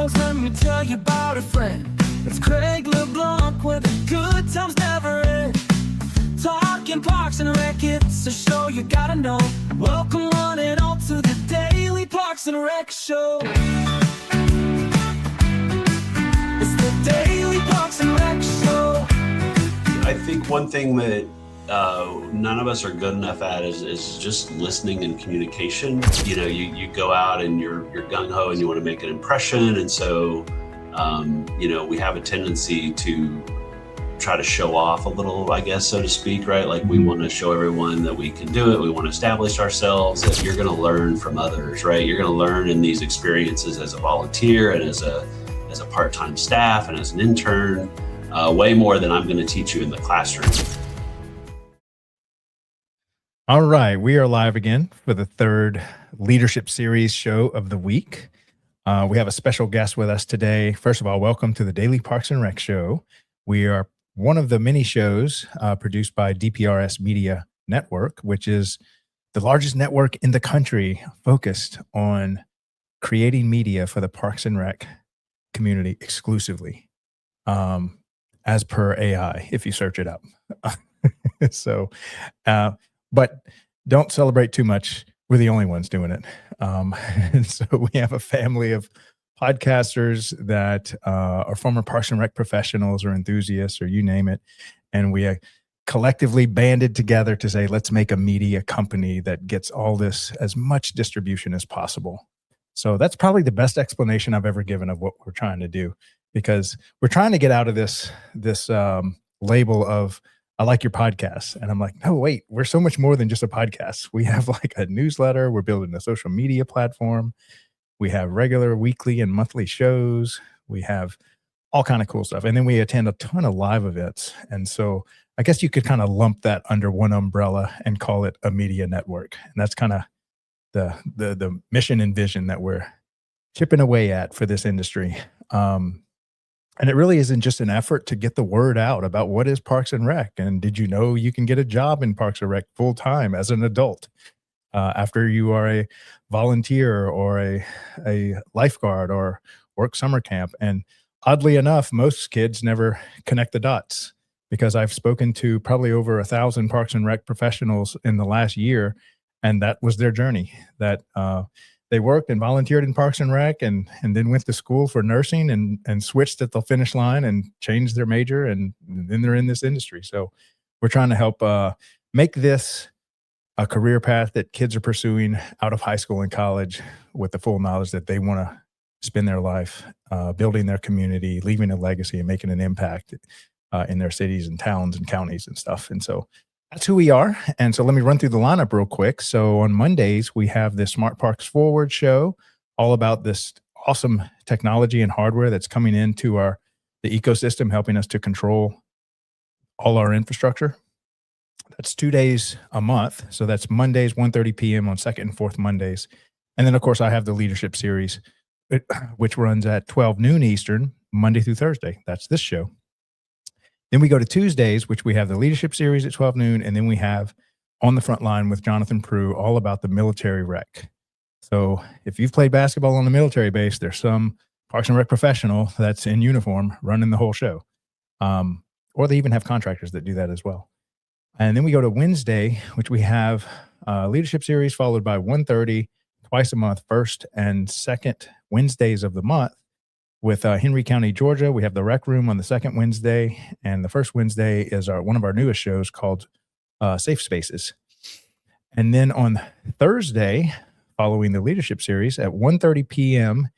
songs, let me tell you about a friend. It's Craig LeBlanc where the good times never end. Talking Parks and Rec, it's a show you gotta know. Welcome one and all to the Daily Parks and Rec Show. It's the Daily Parks and Rec Show. I think one thing that none of us are good enough at is just listening and communication. You know, you go out and you're gung-ho and you want to make an impression. And so, you know, we have a tendency to try to show off a little, I guess, so to speak, right? Like we want to show everyone that we can do it. We want to establish ourselves. That you're going to learn from others, right? You're going to learn in these experiences as a volunteer and as a part-time staff and as an intern, way more than I'm going to teach you in the classroom. All right, we are live again for the third leadership series show of the week. We have a special guest with us today. First of all, welcome to the Daily Parks and Rec Show. We are one of the many shows produced by DPRS Media Network, which is the largest network in the country focused on creating media for the Parks and Rec community exclusively, as per AI, if you search it up. So, but don't celebrate too much. We're the only ones doing it. And so we have a family of podcasters that are former Parks and Rec professionals or enthusiasts or you name it. And we collectively banded together to say, let's make a media company that gets all this as much distribution as possible. So that's probably the best explanation I've ever given of what we're trying to do, because we're trying to get out of this label of, I like your podcast. And I'm like, no, wait, we're so much more than just a podcast. We have like a newsletter. We're building a social media platform. We have regular weekly and monthly shows. We have all kind of cool stuff. And then we attend a ton of live events. And so I guess you could kind of lump that under one umbrella and call it a media network. And that's kind of the mission and vision that we're chipping away at for this industry. And it really isn't just an effort to get the word out about what is Parks and Rec. And did you know you can get a job in Parks and Rec full time as an adult after you are a volunteer or a lifeguard or work summer camp? And oddly enough, most kids never connect the dots, because I've spoken to probably over 1,000 Parks and Rec professionals in the last year, and that was their journey. That they worked and volunteered in Parks and Rec and then went to school for nursing and switched at the finish line and changed their major, and then they're in this industry. So we're trying to help make this a career path that kids are pursuing out of high school and college with the full knowledge that they want to spend their life building their community, leaving a legacy and making an impact in their cities and towns and counties and stuff. And so that's who we are. And so let me run through the lineup real quick. So on Mondays, we have the Smart Parks Forward show, all about this awesome technology and hardware that's coming into the ecosystem, helping us to control all our infrastructure. That's 2 days a month. So that's Mondays, 1:30 p.m. on second and fourth Mondays. And then, of course, I have the leadership series, which runs at 12 noon Eastern, Monday through Thursday. That's this show. Then we go to Tuesdays, which we have the leadership series at 12 noon. And then we have On the Front Line with Jonathan Prue, all about the military rec. So if you've played basketball on the military base, there's some Parks and Rec professional that's in uniform running the whole show. Or they even have contractors that do that as well. And then we go to Wednesday, which we have leadership series followed by 1:30 twice a month, first and second Wednesdays of the month. With Henry County, Georgia, we have the Rec Room on the second Wednesday, and the first Wednesday is one of our newest shows called Safe Spaces. And then on Thursday, following the leadership series at 1:30 p.m.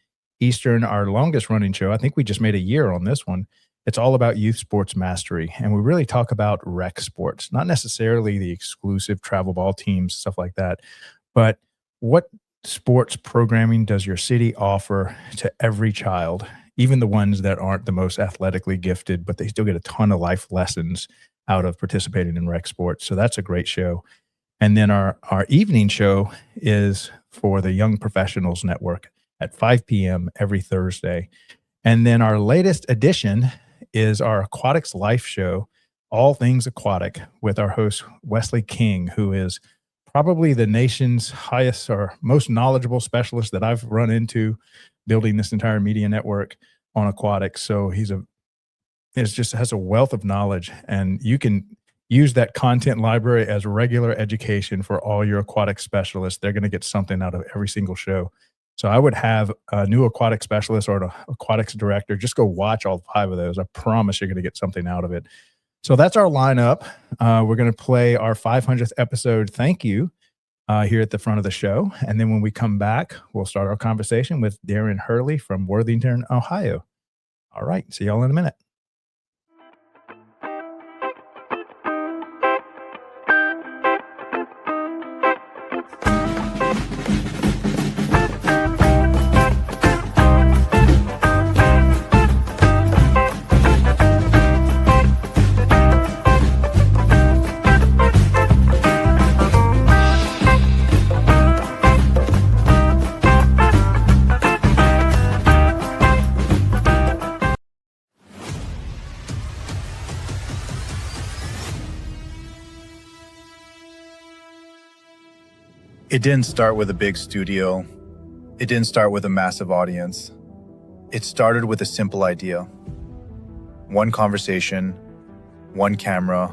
Eastern, our longest running show, I think we just made a year on this one. It's all about youth sports mastery, and we really talk about rec sports, not necessarily the exclusive travel ball teams, stuff like that, but what sports programming does your city offer to every child, even the ones that aren't the most athletically gifted, but they still get a ton of life lessons out of participating in rec sports. So that's a great show. And then our evening show is for the Young Professionals Network at 5 p.m. every Thursday. And then our latest addition is our Aquatics Life show, All Things Aquatic, with our host, Wesley King, who is probably the nation's highest or most knowledgeable specialist that I've run into building this entire media network on aquatics. So has a wealth of knowledge, and you can use that content library as regular education for all your aquatic specialists. They're going to get something out of every single show. So I would have a new aquatic specialist or an aquatics director just go watch all 5 of those. I promise you're going to get something out of it. So that's our lineup. We're going to play our 500th episode thank you here at the front of the show. And then when we come back, we'll start our conversation with Darren Hurley from Worthington, Ohio. All right. See y'all in a minute. It didn't start with a big studio. It didn't start with a massive audience. It started with a simple idea. One conversation, one camera,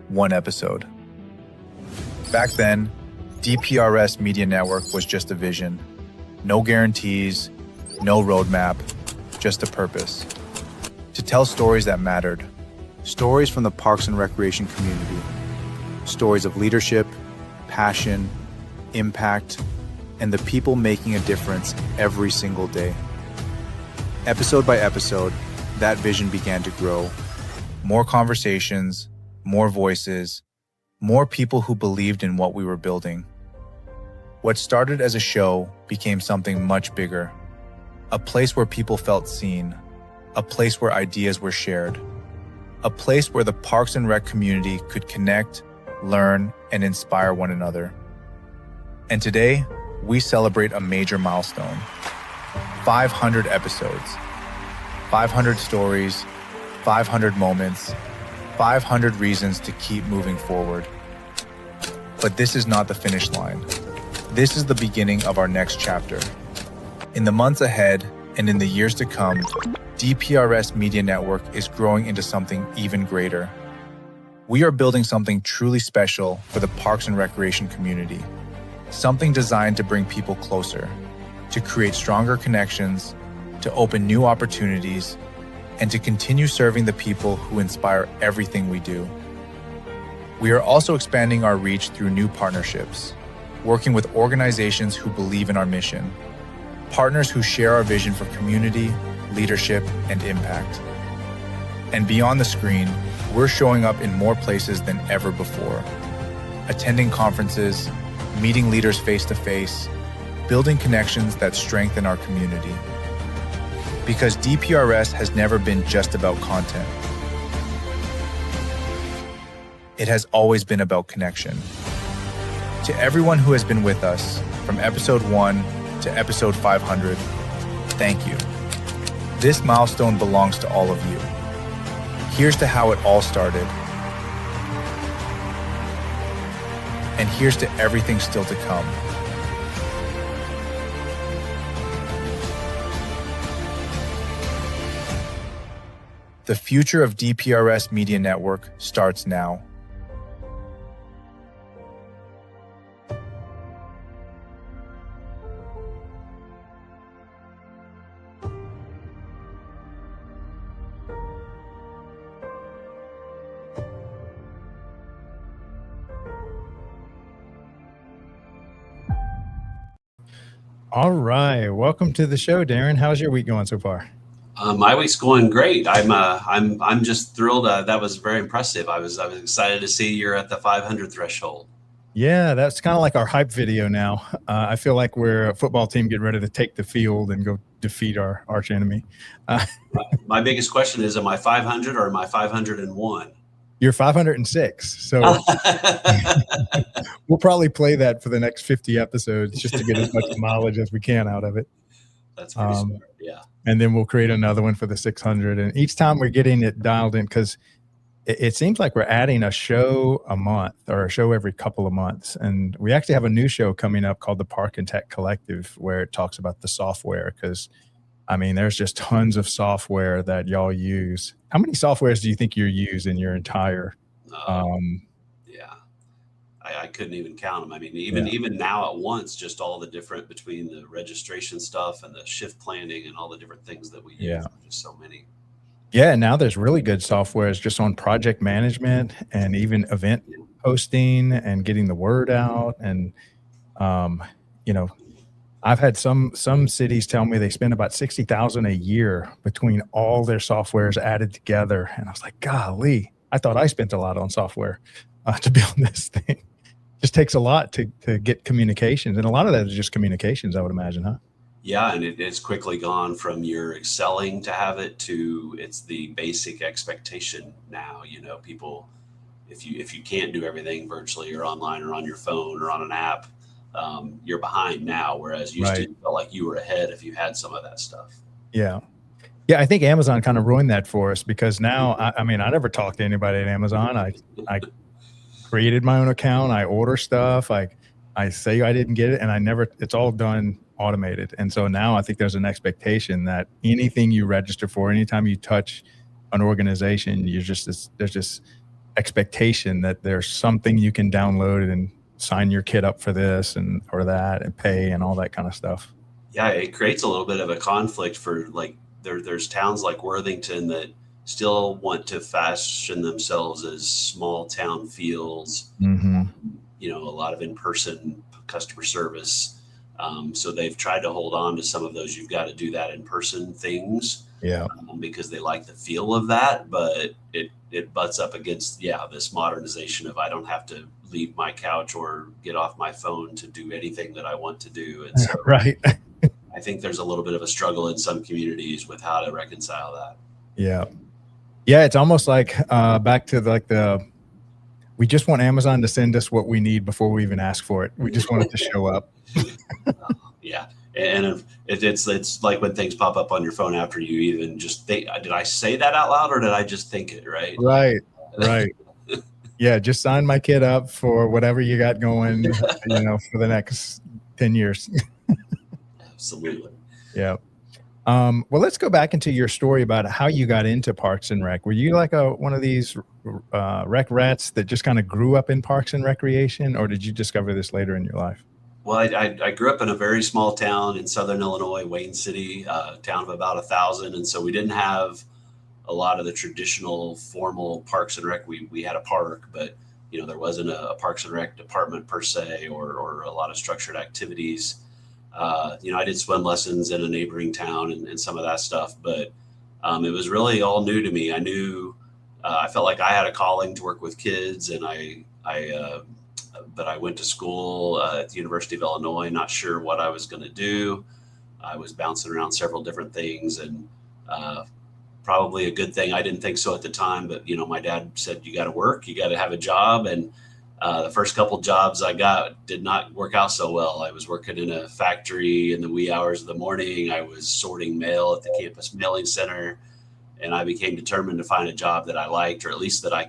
one episode. Back then, DPRS Media Network was just a vision. No guarantees, no roadmap, just a purpose. To tell stories that mattered. Stories from the Parks and Recreation community. Stories of leadership, passion, impact, and the people making a difference every single day. Episode by episode, that vision began to grow. More conversations, more voices, more people who believed in what we were building. What started as a show became something much bigger. A place where people felt seen. A place where ideas were shared. A place where the Parks and Rec community could connect, learn, and inspire one another. And today, we celebrate a major milestone. 500 episodes. 500 stories, 500 moments, 500 reasons to keep moving forward. But this is not the finish line. This is the beginning of our next chapter. In the months ahead and in the years to come, DPRS Media Network is growing into something even greater. We are building something truly special for the Parks and Recreation community. Something designed to bring people closer, to create stronger connections, to open new opportunities, and to continue serving the people who inspire everything we do. We are also expanding our reach through new partnerships, working with organizations who believe in our mission, partners who share our vision for community, leadership, and impact. And beyond the screen, we're showing up in more places than ever before, attending conferences, meeting leaders face-to-face, building connections that strengthen our community. Because DPRS has never been just about content. It has always been about connection. To everyone who has been with us, from episode 1 to episode 500, thank you. This milestone belongs to all of you. Here's to how it all started. And here's to everything still to come. The future of DPRS Media Network starts now. All right, welcome to the show, Darren. How's your week going so far? My week's going great. I'm just thrilled. That was very impressive. I was excited to see you're at the 500 threshold. Yeah, that's kind of like our hype video now. I feel like we're a football team getting ready to take the field and go defeat our arch enemy. My biggest question is, am I 500 or am I 501? You're 506. So we'll probably play that for the next 50 episodes just to get as much knowledge as we can out of it. That's pretty smart. Yeah. And then we'll create another one for the 600. And each time we're getting it dialed in, because it seems like we're adding a show a month or a show every couple of months. And we actually have a new show coming up called the Park and Tech Collective, where it talks about the software. Because, I mean, there's just tons of software that y'all use. How many softwares do you think you use in your entire? Yeah, I couldn't even count them. I mean, Yeah. even now at once, just all the different between the registration stuff and the shift planning and all the different things that we use. Yeah. There's just so many. Yeah, now there's really good softwares just on project management and even event hosting and getting the word out. And you know, I've had some cities tell me they spend about $60,000 a year between all their softwares added together, and I was like, golly, I thought I spent a lot on software to build this thing. Just takes a lot to get communications, and a lot of that is just communications, I would imagine, huh? Yeah, and it's quickly gone from you're excelling to have it to it's the basic expectation now. You know, people, if you can't do everything virtually or online or on your phone or on an app, you're behind now. Whereas used to Right. you felt like you were ahead if you had some of that stuff. Yeah. Yeah, I think Amazon kind of ruined that for us because now, I mean, I never talked to anybody at Amazon. I created my own account. I order stuff. I say I didn't get it, and it's all done automated. And so now I think there's an expectation that anything you register for, anytime you touch an organization, there's this expectation that there's something you can download and sign your kid up for this and or that and pay and all that kind of stuff. Yeah, it creates a little bit of a conflict for like there's towns like Worthington that still want to fashion themselves as small town feels. Mm-hmm. You know, a lot of in-person customer service. So they've tried to hold on to some of those. You've got to do that in-person things. Yeah. Because they like the feel of that, but it butts up against this modernization of I don't have to leave my couch or get off my phone to do anything that I want to do. And so Right. I think there's a little bit of a struggle in some communities with how to reconcile that. Yeah. Yeah, it's almost like back to we just want Amazon to send us what we need before we even ask for it. We just want it to show up. Yeah. And it's like when things pop up on your phone after you even just think, did I say that out loud or did I just think it, right? Right. Yeah, just sign my kid up for whatever you got going, for the next 10 years. Absolutely. Yeah. Well, let's go back into your story about how you got into Parks and Rec. Were you like one of these rec rats that just kind of grew up in Parks and Recreation, or did you discover this later in your life? Well, I grew up in a very small town in Southern Illinois, Wayne City, town of about 1,000. And so we didn't have a lot of the traditional formal Parks and Rec. We had a park, but there wasn't a Parks and Rec department per se, or a lot of structured activities. I did swim lessons in a neighboring town and some of that stuff, but it was really all new to me. I knew I felt like I had a calling to work with kids, and but I went to school at the University of Illinois, not sure what I was going to do. I was bouncing around several different things, and probably a good thing. I didn't think so at the time, but my dad said, you got to work, you got to have a job. And the first couple jobs I got did not work out so well. I was working in a factory in the wee hours of the morning. I was sorting mail at the campus mailing center, and I became determined to find a job that I liked, or at least that I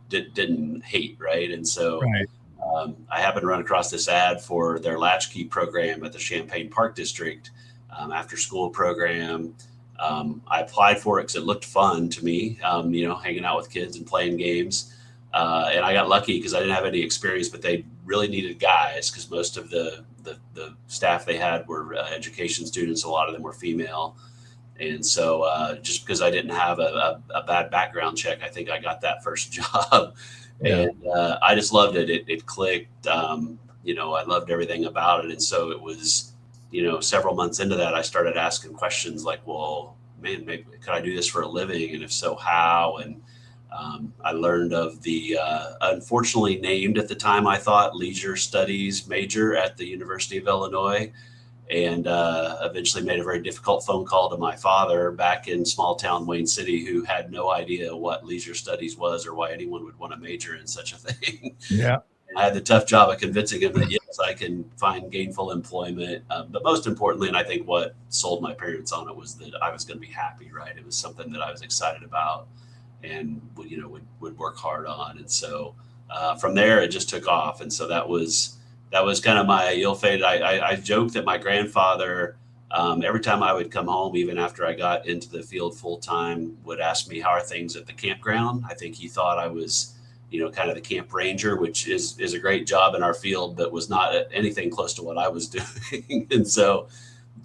didn't hate. Right. And so Right. I happened to run across this ad for their latchkey program at the Champaign Park District, after school program. I applied for it because it looked fun to me, hanging out with kids and playing games. And I got lucky because I didn't have any experience, but they really needed guys because most of the staff they had were education students. A lot of them were female. And so just because I didn't have a bad background check, I think I got that first job. Yeah. And I just loved it. It clicked. I loved everything about it. And so it was, several months into that, I started asking questions like, well, man, maybe could I do this for a living? And if so, how? And I learned of the unfortunately named at the time, I thought, leisure studies major at the University of Illinois, and eventually made a very difficult phone call to my father back in small town Wayne City, who had no idea what leisure studies was or why anyone would want to major in such a thing. Yeah. And I had the tough job of convincing him that, yes, I can find gainful employment. But most importantly, and I think what sold my parents on it, was that I was going to be happy, right? It was something that I was excited about. and would work hard on. And so from there, it just took off. And so that was kind of my ill-fated. I joked that my grandfather, every time I would come home, even after I got into the field full time, would ask me, how are things at the campground? I think he thought I was, kind of the camp ranger, which is a great job in our field, but was not anything close to what I was doing. And so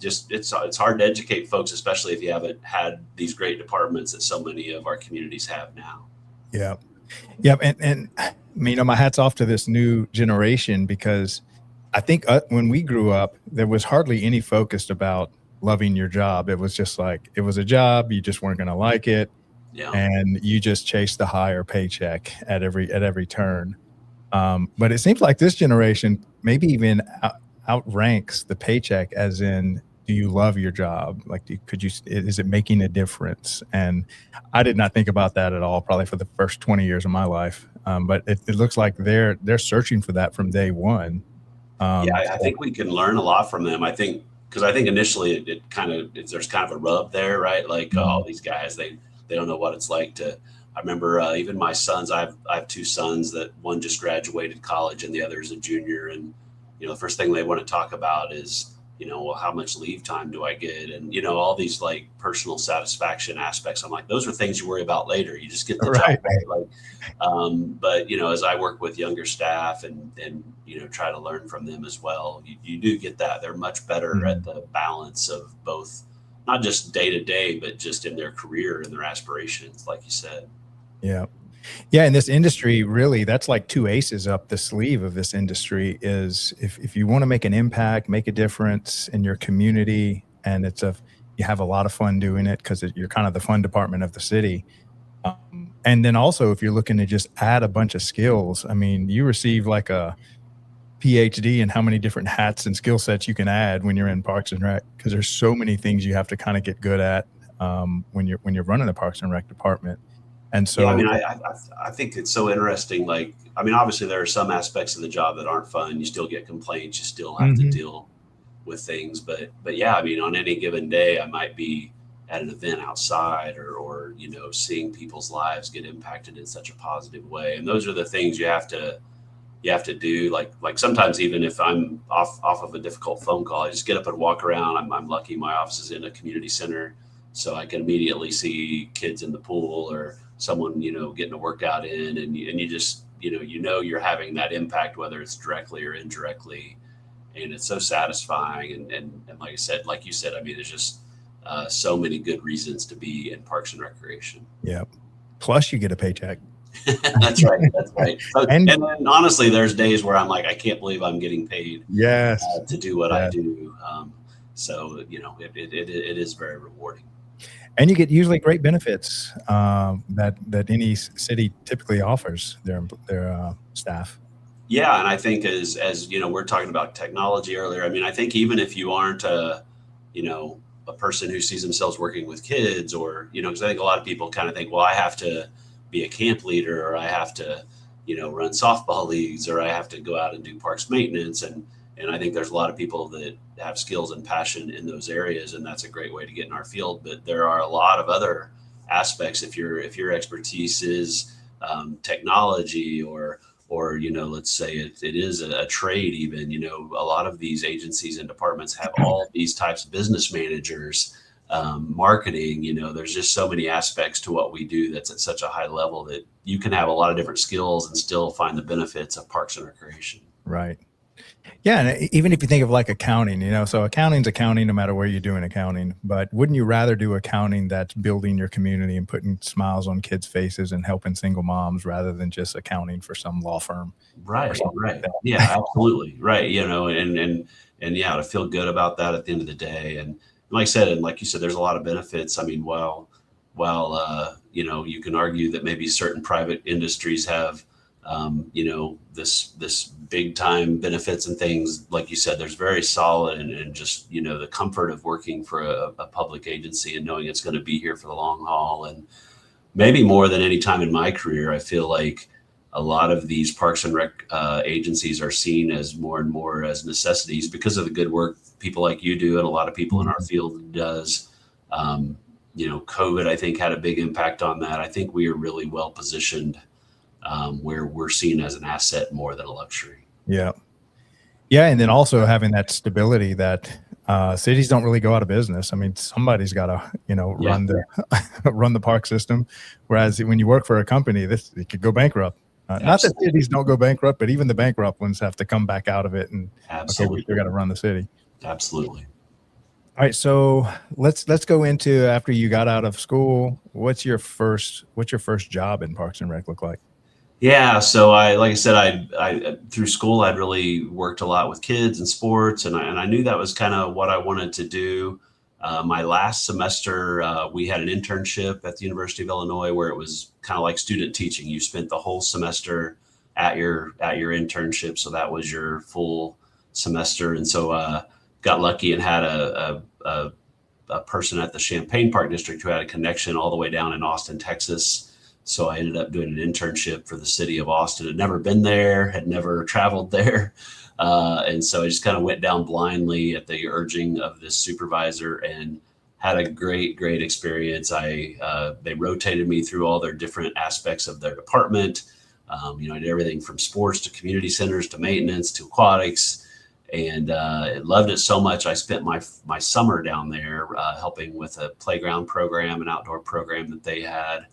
just, it's hard to educate folks, especially if you haven't had these great departments that so many of our communities have now. Yeah. Yep. And my hat's off to this new generation, because I think when we grew up, there was hardly any focus about loving your job. It was just like, it was a job. You just weren't going to like it. Yeah. And you just chased the higher paycheck at every turn. But it seems like this generation maybe even outranks the paycheck, as in, do you love your job? Like, is it making a difference? And I did not think about that at all, probably for the first 20 years of my life. But it looks like they're searching for that from day one. I think we can learn a lot from them. Because I think initially there's kind of a rub there, right? Like, oh, these guys, they don't know what it's like to. I remember even my sons. I have two sons that one just graduated college and the other is a junior, and the first thing they want to talk about is, well, how much leave time do I get? And, all these like personal satisfaction aspects. I'm like, those are things you worry about later. You just get the job, right? Like, but, as I work with younger staff and try to learn from them as well, you do get that. They're much better at the balance of both, not just day to day, but just in their career and their aspirations, like you said. Yeah. Yeah. In this industry, really, that's like two aces up the sleeve of this industry is if you want to make an impact, make a difference in your community, and you have a lot of fun doing it because you're kind of the fun department of the city. And then also, if you're looking to just add a bunch of skills, you receive like a PhD in how many different hats and skill sets you can add when you're in Parks and Rec, because there's so many things you have to kind of get good at when you're running the Parks and Rec department. And so, I think it's so interesting. Like, obviously there are some aspects of the job that aren't fun. You still get complaints. You still have to deal with things. But yeah, on any given day, I might be at an event outside or seeing people's lives get impacted in such a positive way. And those are the things you have to do. Like sometimes even if I'm off of a difficult phone call, I just get up and walk around. I'm lucky my office is in a community center, so I can immediately see kids in the pool or someone, getting a workout in, and you just, you're having that impact, whether it's directly or indirectly. And it's so satisfying. And like you said, there's just so many good reasons to be in Parks and Recreation. Yeah. Plus you get a paycheck. That's right. So, and then honestly, there's days where I'm like, I can't believe I'm getting paid to do what I do. So, it is very rewarding. And you get usually great benefits that any city typically offers their staff. Yeah, and I think as we're talking about technology earlier. I think even if you aren't a person who sees themselves working with kids, or because I think a lot of people kind of think, well, I have to be a camp leader, or I have to run softball leagues, or I have to go out and do parks maintenance, and I think there's a lot of people that have skills and passion in those areas, and that's a great way to get in our field. But there are a lot of other aspects. If your expertise is technology, or let's say it is a trade, even a lot of these agencies and departments have all these types of business managers, marketing. There's just so many aspects to what we do that's at such a high level that you can have a lot of different skills and still find the benefits of Parks and Recreation. Right. Yeah, and even if you think of like accounting, so accounting's accounting no matter where you're doing accounting. But wouldn't you rather do accounting that's building your community and putting smiles on kids' faces and helping single moms, rather than just accounting for some law firm? Right. Like yeah, absolutely. Right. And yeah, to feel good about that at the end of the day. And like I said, and like you said, there's a lot of benefits. While you can argue that maybe certain private industries have this big time benefits and things, like you said, there's very solid and just, the comfort of working for a public agency and knowing it's going to be here for the long haul. And maybe more than any time in my career, I feel like a lot of these Parks and Rec agencies are seen as more and more as necessities because of the good work people like you do and a lot of people in our field does. COVID, I think, had a big impact on that. I think we are really well positioned where we're seen as an asset more than a luxury. Yeah. Yeah. And then also having that stability that cities don't really go out of business. I mean, somebody's got to, run the run the park system. Whereas when you work for a company, it could go bankrupt. Not that cities don't go bankrupt, but even the bankrupt ones have to come back out of it and okay, we still got to run the city. Absolutely. All right, so let's go into after you got out of school. What's your first job in Parks and Rec look like? Yeah, so like I said, I through school I'd really worked a lot with kids and sports, and I knew that was kind of what I wanted to do. My last semester, we had an internship at the University of Illinois where it was kind of like student teaching. You spent the whole semester at your internship, so that was your full semester. And so got lucky and had a person at the Champaign Park District who had a connection all the way down in Austin, Texas. So I ended up doing an internship for the city of Austin. Had never been there, had never traveled there. And so I just kind of went down blindly at the urging of this supervisor and had a great experience. They rotated me through all their different aspects of their department. I did everything from sports to community centers to maintenance to aquatics, and loved it so much. I spent my summer down there helping with a playground program, an outdoor program that they had.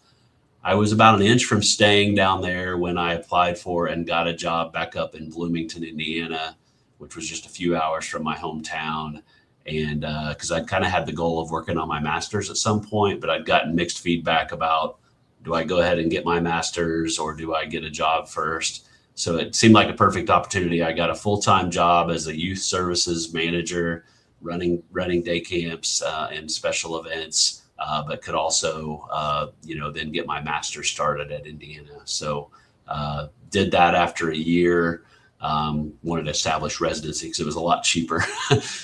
I was about an inch from staying down there when I applied for and got a job back up in Bloomington, Indiana, which was just a few hours from my hometown. And because I'd kind of had the goal of working on my master's at some point, but I'd gotten mixed feedback about, do I go ahead and get my master's or do I get a job first? So it seemed like a perfect opportunity. I got a full-time job as a youth services manager, running day camps and special events. But could also, then get my master's started at Indiana. So did that after a year, wanted to establish residency because it was a lot cheaper.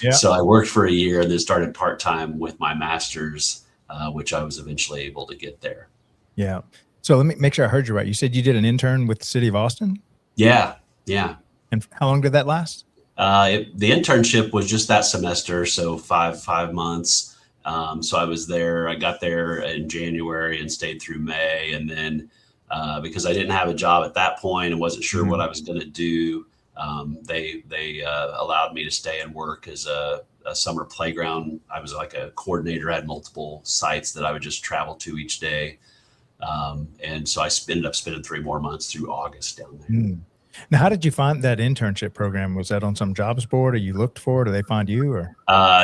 Yeah. So I worked for a year and then started part-time with my master's, which I was eventually able to get there. Yeah. So let me make sure I heard you right. You said you did an intern with the city of Austin? Yeah. And how long did that last? The internship was just that semester. So five months. So I was there, I got there in January and stayed through May. And then because I didn't have a job at that point and wasn't sure what I was going to do, they allowed me to stay and work as a summer playground. I was like a coordinator, had multiple sites that I would just travel to each day. And so I ended up spending 3 more months through August down there. Now, how did you find that internship program? Was that on some jobs board, or you looked for it, or they find you? Or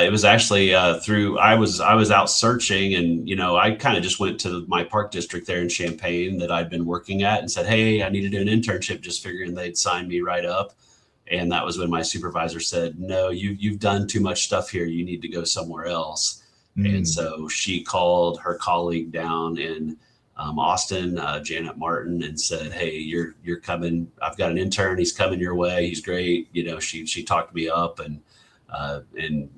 it was actually through. I was out searching, and I kind of just went to my park district there in Champaign that I'd been working at, and said, "Hey, I need to do an internship," just figuring they'd sign me right up. And that was when my supervisor said, "No, you've done too much stuff here. You need to go somewhere else." And so she called her colleague down in Austin, Janet Martin, and said, "Hey, you're coming. I've got an intern. He's coming your way. He's great." She talked me up, and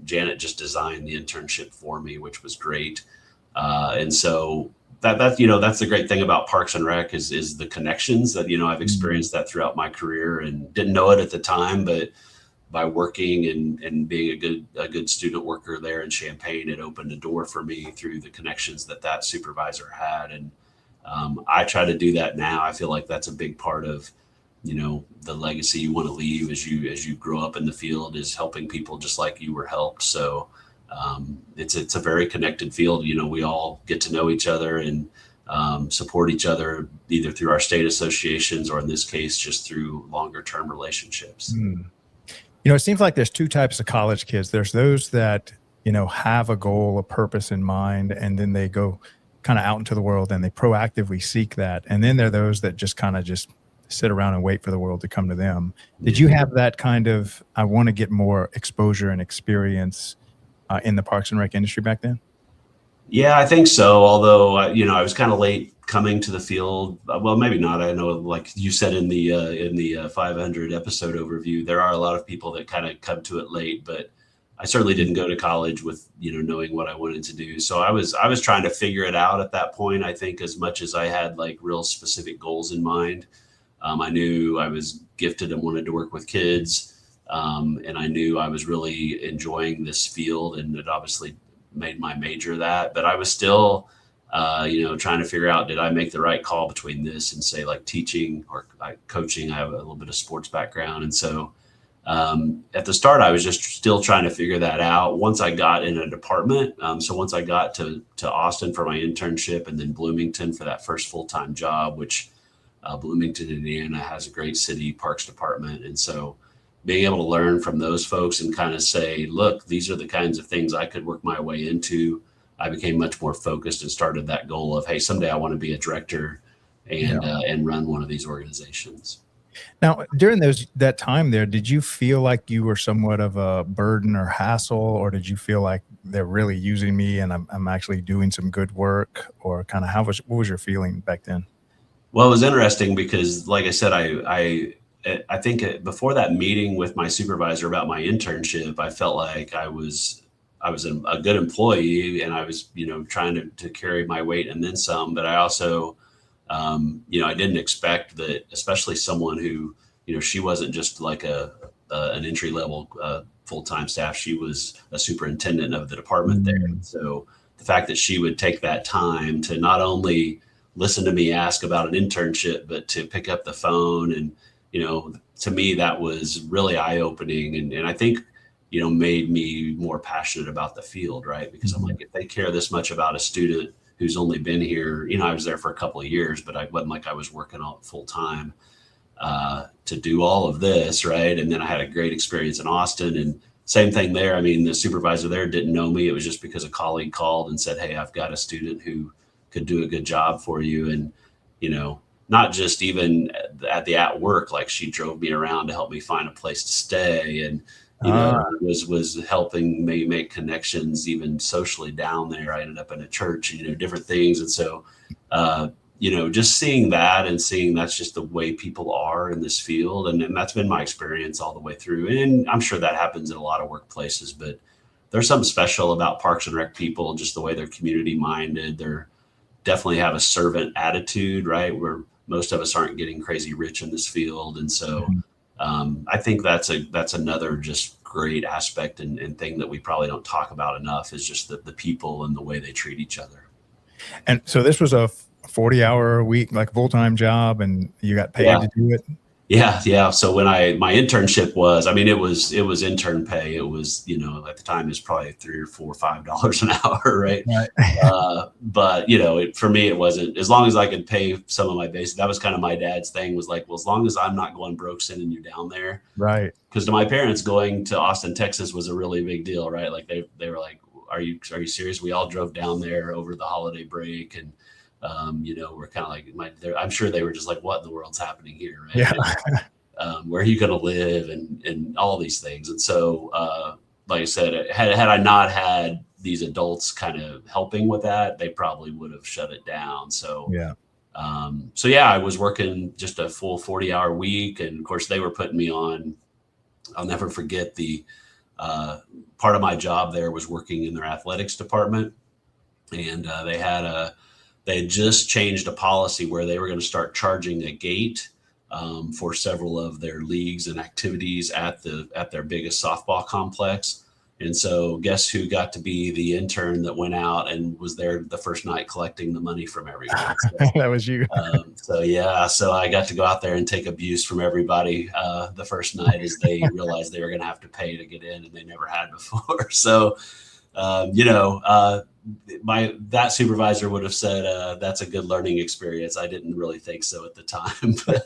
Janet just designed the internship for me, which was great. And so that's the great thing about Parks and Rec is the connections that I've experienced that throughout my career and didn't know it at the time, but by working and being a good student worker there in Champaign, it opened a door for me through the connections that supervisor had. And I try to do that now. I feel like that's a big part of, the legacy you want to leave as you grow up in the field, is helping people just like you were helped. So it's a very connected field. We all get to know each other and support each other either through our state associations or in this case, just through longer term relationships. It seems like there's 2 types of college kids. There's those that, have a goal, a purpose in mind, and then they go kind of out into the world and they proactively seek that. And then there are those that just kind of just sit around and wait for the world to come to them. Did you have that kind of, I want to get more exposure and experience in the Parks and Rec industry back then? Yeah, I think so. Although, I was kind of late coming to the field. Well, maybe not. I know, like you said in the 500 episode overview, there are a lot of people that kind of come to it late, but I certainly didn't go to college with, knowing what I wanted to do. So I was trying to figure it out at that point. I think as much as I had like real specific goals in mind, I knew I was gifted and wanted to work with kids. And I knew I was really enjoying this field, and it obviously made my major that, but I was still, trying to figure out, did I make the right call between this and say like teaching or like coaching? I have a little bit of sports background. And so at the start, I was just still trying to figure that out. Once I got in a department, so once I got to Austin for my internship and then Bloomington for that first full-time job, which Bloomington, Indiana has a great city parks department. And so being able to learn from those folks and kind of say, look, these are the kinds of things I could work my way into. I became much more focused and started that goal of, hey, someday I want to be a director and run one of these organizations. Now, during that time there, did you feel like you were somewhat of a burden or hassle, or did you feel like they're really using me and I'm actually doing some good work, or kind of what was your feeling back then? Well, it was interesting because, like I said, I think before that meeting with my supervisor about my internship, I felt like I was a good employee and I was, trying to carry my weight and then some, but I also, I didn't expect that, especially someone who, she wasn't just like an entry level full-time staff. She was a superintendent of the department there. And so the fact that she would take that time to not only listen to me ask about an internship, but to pick up the phone. And, to me, that was really eye-opening. And I think, made me more passionate about the field, right? Because I'm like, if they care this much about a student who's only been here, I was there for a couple of years, but I wasn't like I was working all full time to do all of this, right? And then I had a great experience in Austin, and same thing there. I mean, the supervisor there didn't know me. It was just because a colleague called and said, hey, I've got a student who could do a good job for you. And, not just even at work, like she drove me around to help me find a place to stay. And, was helping me make connections even socially down there. I ended up in a church, different things. And so, just seeing that and seeing that's just the way people are in this field. And that's been my experience all the way through. And I'm sure that happens in a lot of workplaces, but there's something special about Parks and Rec people, just the way they're community minded. They're definitely have a servant attitude, right? Where most of us aren't getting crazy rich in this field. And so, I think that's another just great aspect and thing that we probably don't talk about enough is just the people and the way they treat each other. And so this was a 40-hour a week, like full-time job, and you got paid to do it? Yeah. So when my internship was, it was intern pay. It was, at the time it was probably $3 or $4 or $5 an hour. Right. But for me, it wasn't, as long as I could pay some of my basics. That was kind of my dad's thing, was like, well, as long as I'm not going broke sending you down there. Right. Because to my parents, going to Austin, Texas was a really big deal. Right. Like they were like, are you serious? We all drove down there over the holiday break, and we're kind of like, I'm sure they were just like, what in the world's happening here? Right? Yeah. Where are you going to live and all these things. And so, like I said, had I not had these adults kind of helping with that, they probably would have shut it down. So, I was working just a full 40-hour week. And of course they were putting me on, I'll never forget the part of my job there was working in their athletics department. And they had just changed a policy where they were going to start charging a gate for several of their leagues and activities at their biggest softball complex. And so guess who got to be the intern that went out and was there the first night collecting the money from everyone? So, that was you. So I got to go out there and take abuse from everybody the first night as they realized they were going to have to pay to get in, and they never had before. So, that supervisor would have said, that's a good learning experience. I didn't really think so at the time. But,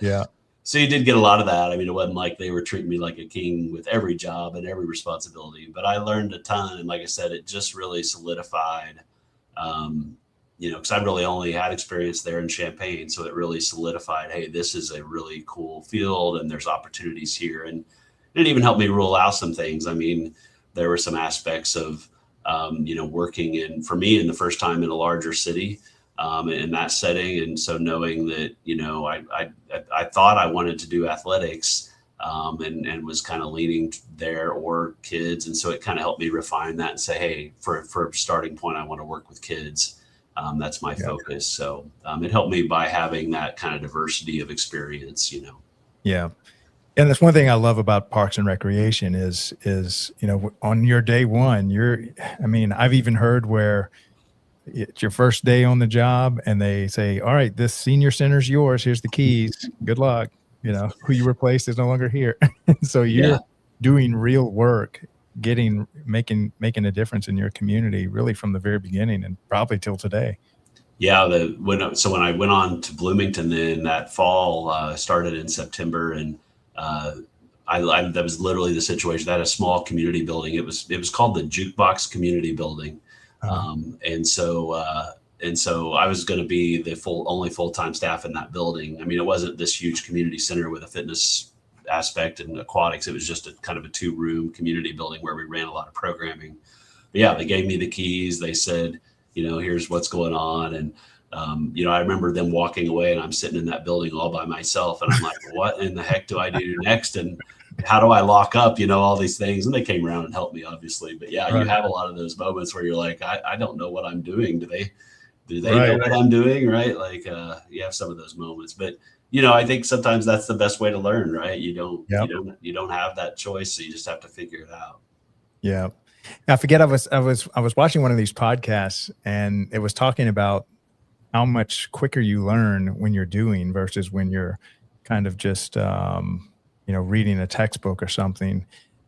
yeah. So you did get a lot of that. I mean, it wasn't like they were treating me like a king with every job and every responsibility, but I learned a ton. And like I said, it just really solidified, because I really only had experience there in Champaign. So it really solidified, hey, this is a really cool field and there's opportunities here. And it even helped me rule out some things. I mean, there were some aspects of, working for me in the first time in a larger city, in that setting. And so knowing that, I thought I wanted to do athletics, and was kind of leaning there or kids. And so it kind of helped me refine that and say, hey, for a starting point, I want to work with kids. That's my focus. So, it helped me by having that kind of diversity of experience, Yeah. And that's one thing I love about Parks and Recreation is, on your day one, I've even heard where it's your first day on the job and they say, all right, this senior center's yours. Here's the keys. Good luck. Who you replaced is no longer here. So Yeah. you're doing real work, making a difference in your community really from the very beginning and probably till today. Yeah, when I went on to Bloomington, then that fall, started in September, and that was literally the situation. I had a small community building. It was called the Jukebox Community Building, and so I was going to be the only full-time staff in that building. I mean, it wasn't this huge community center with a fitness aspect and aquatics. It was just a kind of a 2-room community building where we ran a lot of programming. But yeah, they gave me the keys. They said, here's what's going on. And, I remember them walking away and I'm sitting in that building all by myself. And I'm like, what in the heck do I do next? And how do I lock up, all these things? And they came around and helped me, obviously. But yeah, Right. You have a lot of those moments where you're like, I don't know what I'm doing. Do they Right. know what I'm doing? Right. Like, you have some of those moments, but I think sometimes that's the best way to learn, right? Yep. You don't have that choice. So you just have to figure it out. Yeah. I forget I was watching one of these podcasts and it was talking about how much quicker you learn when you're doing versus when you're kind of just reading a textbook or something.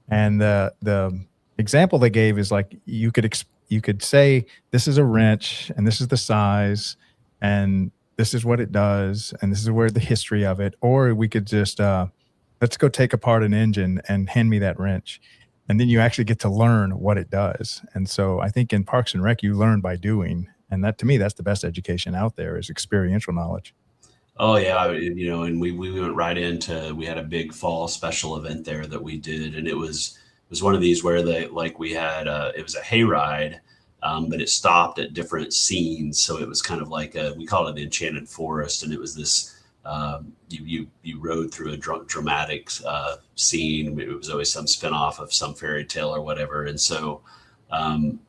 And the example they gave is like you could say this is a wrench and this is the size and this is what it does and this is where the history of it, or we could just let's go take apart an engine and hand me that wrench. And then you actually get to learn what it does. And so I think in Parks and Rec, you learn by doing. And that, to me, that's the best education out there is experiential knowledge. Oh yeah. And we went right we had a big fall special event there that we did. And it was one of these where we had, it was a hayride, but it stopped at different scenes. So it was kind of like we call it the Enchanted Forest. And it was this, you rode through a dramatic scene. It was always some spinoff of some fairy tale or whatever. And so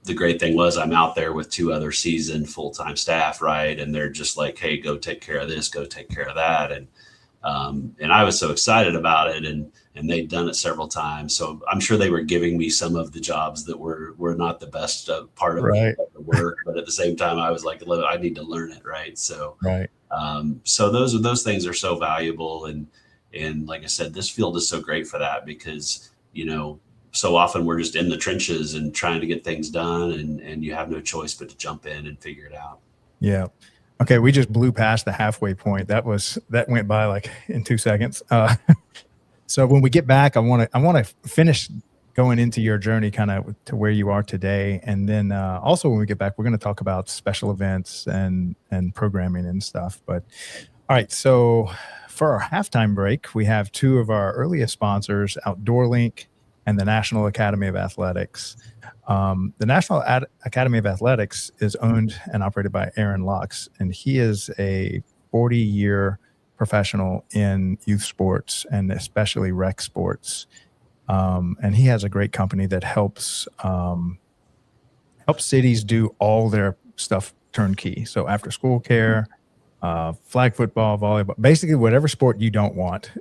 the great thing was I'm out there with 2 other seasoned full-time staff, right? And they're just like, hey, go take care of this, go take care of that. And I was so excited about it, and they'd done it several times. So I'm sure they were giving me some of the jobs that were not the best part of Right. the work, but at the same time, I was like, I need to learn it, right? So Right. so those things are so valuable, and like I said, this field is so great for that because so often we're just in the trenches and trying to get things done, and you have no choice but to jump in and figure it out. Yeah. Okay. We just blew past the halfway point. That went by like in 2 seconds. So when we get back, I want to finish going into your journey kind of to where you are today. And then also when we get back, we're going to talk about special events and programming and stuff. But all right. So for our halftime break, we have 2 of our earliest sponsors, Outdoor Link and the National Academy of Athletics. The National Academy of Athletics is owned and operated by Aaron Locks, and he is a 40-year professional in youth sports and especially rec sports. And he has a great company that helps cities do all their stuff turnkey. So after school care, flag football, volleyball, basically whatever sport you don't want,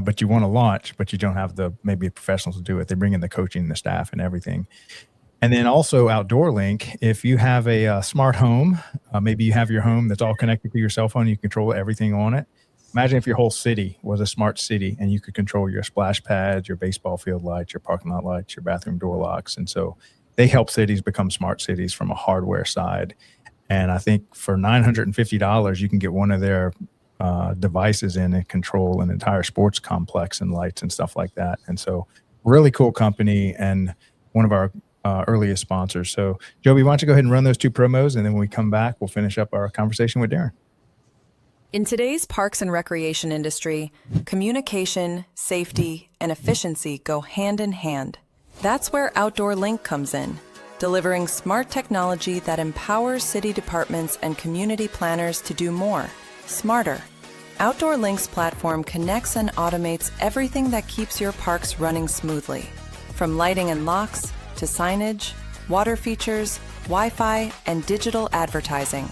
but you want to launch, but you don't have maybe professionals to do it. They bring in the coaching, the staff, and everything. And then also Outdoor Link, if you have a smart home, maybe you have your home that's all connected to your cell phone, you control everything on it. Imagine if your whole city was a smart city and you could control your splash pads, your baseball field lights, your parking lot lights, your bathroom door locks. And so they help cities become smart cities from a hardware side. And I think for $950, you can get one of their devices in and control an entire sports complex and lights and stuff like that. And so really cool company and one of our earliest sponsors. So Joby, why don't you go ahead and run those 2 promos, and then when we come back, we'll finish up our conversation with Darren. In today's parks and recreation industry, communication, safety, and efficiency go hand in hand. That's where Outdoor Link comes in, delivering smart technology that empowers city departments and community planners to do more, smarter. Outdoor Link's platform connects and automates everything that keeps your parks running smoothly, from lighting and locks to signage, water features, Wi-Fi, and digital advertising.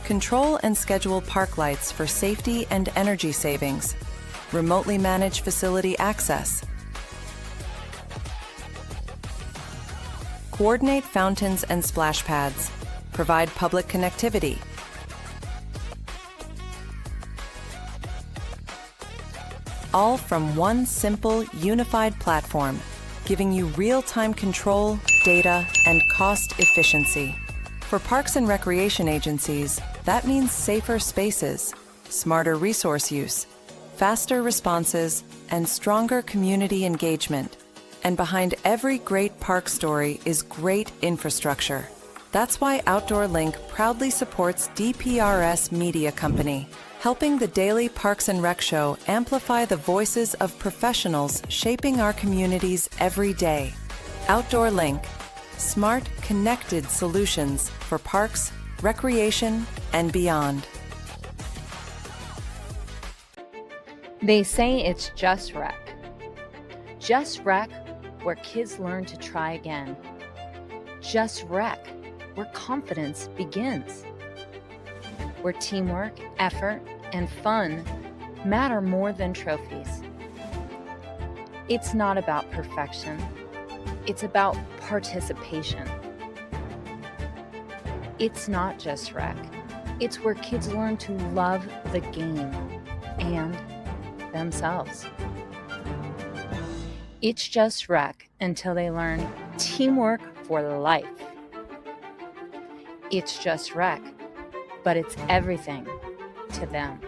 Control and schedule park lights for safety and energy savings. remotely manage facility access, coordinate fountains and splash pads, provide public connectivity, all from one simple, unified platform, giving you real-time control, data, and cost efficiency. For parks and recreation agencies, that means safer spaces, smarter resource use, faster responses, and stronger community engagement. And behind every great park story is great infrastructure. That's why Outdoor Link proudly supports DPRS Media Company, helping the Daily Parks and Rec Show amplify the voices of professionals shaping our communities every day. Outdoor Link, smart, connected solutions for parks, recreation, and beyond. They say it's just rec. Just rec, where kids learn to try again. Just rec, where confidence begins. Where teamwork, effort, and fun matter more than trophies. It's not about perfection. It's about participation. It's not just rec. It's where kids learn to love the game and themselves. It's just rec until they learn teamwork for life. It's just rec, but it's everything to them.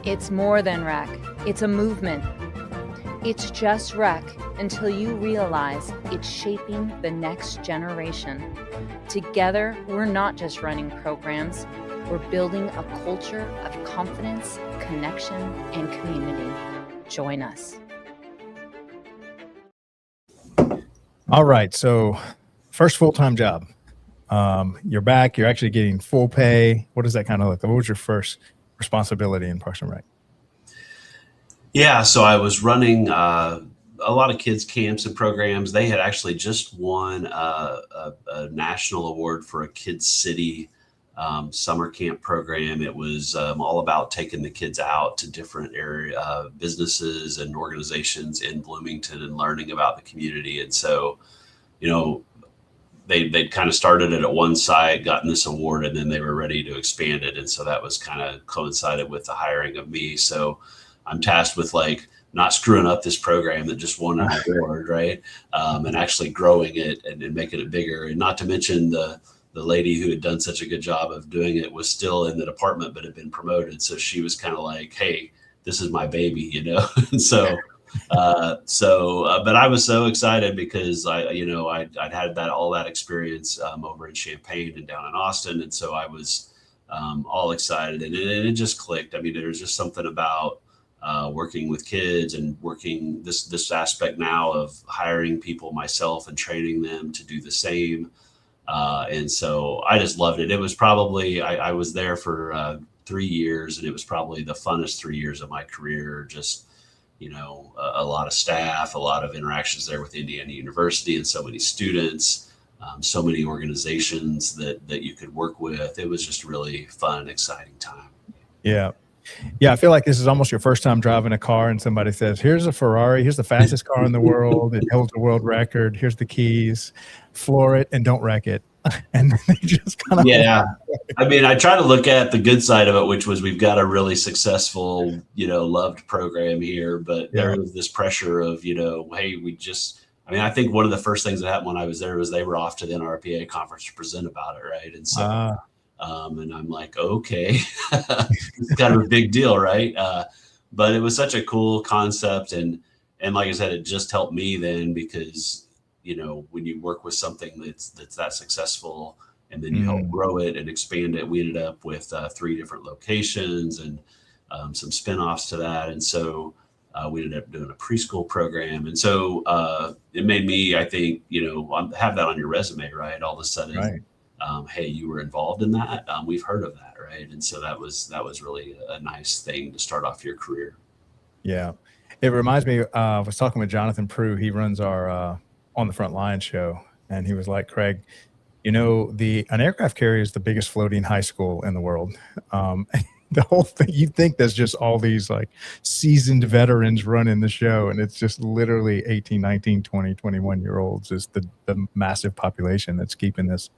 It's more than rec. It's a movement. It's just rec until you realize it's shaping the next generation. Together, we're not just running programs, we're building a culture of confidence, connection, and community. Join us. All right. So first full-time job. You're back. You're actually getting full pay. What does that kind of look like? What was your first responsibility in Parks and Rec? Yeah, so I was running a lot of kids camps and programs. They had actually just won a national award for a Kids City summer camp program. It was all about taking the kids out to different area businesses and organizations in Bloomington and learning about the community. And so, you know, they'd kind of started it at one site, gotten this award, and then they were ready to expand it. And so that was kind of coincided with the hiring of me. So I'm tasked with like not screwing up this program that just won an award, right? And actually growing it and making it bigger. And not to mention the lady who had done such a good job of doing it was still in the department, but had been promoted. So she was kind of like, hey, this is my baby, you know? And so, but I was so excited because I'd had all that experience over in Champaign and down in Austin. And so I was all excited and it just clicked. I mean, there's just something about working with kids and working this aspect now of hiring people myself and training them to do the same. And so I just loved it. It was probably, I was there for 3 years and it was probably the funnest 3 years of my career. Just, you know, a lot of staff, a lot of interactions there with Indiana University and so many students, so many organizations that you could work with. It was just really fun and exciting time. Yeah. Yeah, I feel like this is almost your first time driving a car and somebody says, here's a Ferrari, here's the fastest car in the world, it holds a world record, here's the keys, floor it and don't wreck it. And then they just kind of... Yeah, I mean, I try to look at the good side of it, which was we've got a really successful, you know, loved program here, but there was this pressure of, you know, hey, I think one of the first things that happened when I was there was they were off to the NRPA conference to present about it, right? And so... and I'm like, okay, it's kind of a big deal, right? But it was such a cool concept. And like I said, it just helped me then because, you know, when you work with something that's that successful and then you help grow it and expand it, we ended up with 3 different locations and some spinoffs to that. And so we ended up doing a preschool program. And so it made me, I think, you know, have that on your resume, right? All of a sudden, right. Hey, you were involved in that. We've heard of that, right? And so that was really a nice thing to start off your career. Yeah, it reminds me. I was talking with Jonathan Prue. He runs our On the Front Line show, and he was like, Craig, An aircraft carrier is the biggest floating high school in the world. The whole thing, you think there's just all these like seasoned veterans running the show, and it's just literally 18, 19, 20, 21-year olds is the massive population that's keeping this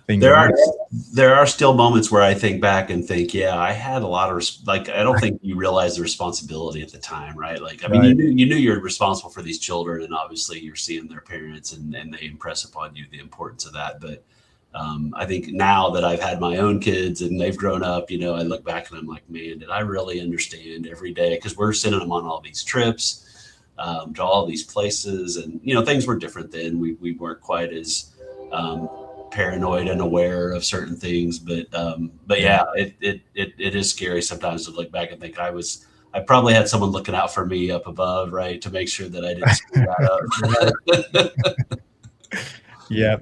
thing There going. are still moments where I think back and think, yeah, I had a lot of like, I don't think you realize the responsibility at the time, right? Like, I mean, Right. you knew you're responsible for these children, and obviously you're seeing their parents, and they impress upon you the importance of that. But I think now that I've had my own kids and they've grown up, I look back and I'm like, man, did I really understand every day? Because we're sending them on all these trips to all these places, and things were different then. We weren't quite as paranoid and aware of certain things, but yeah, it is scary sometimes to look back and think I probably had someone looking out for me up above, right, to make sure that I didn't screw that up. Yeah,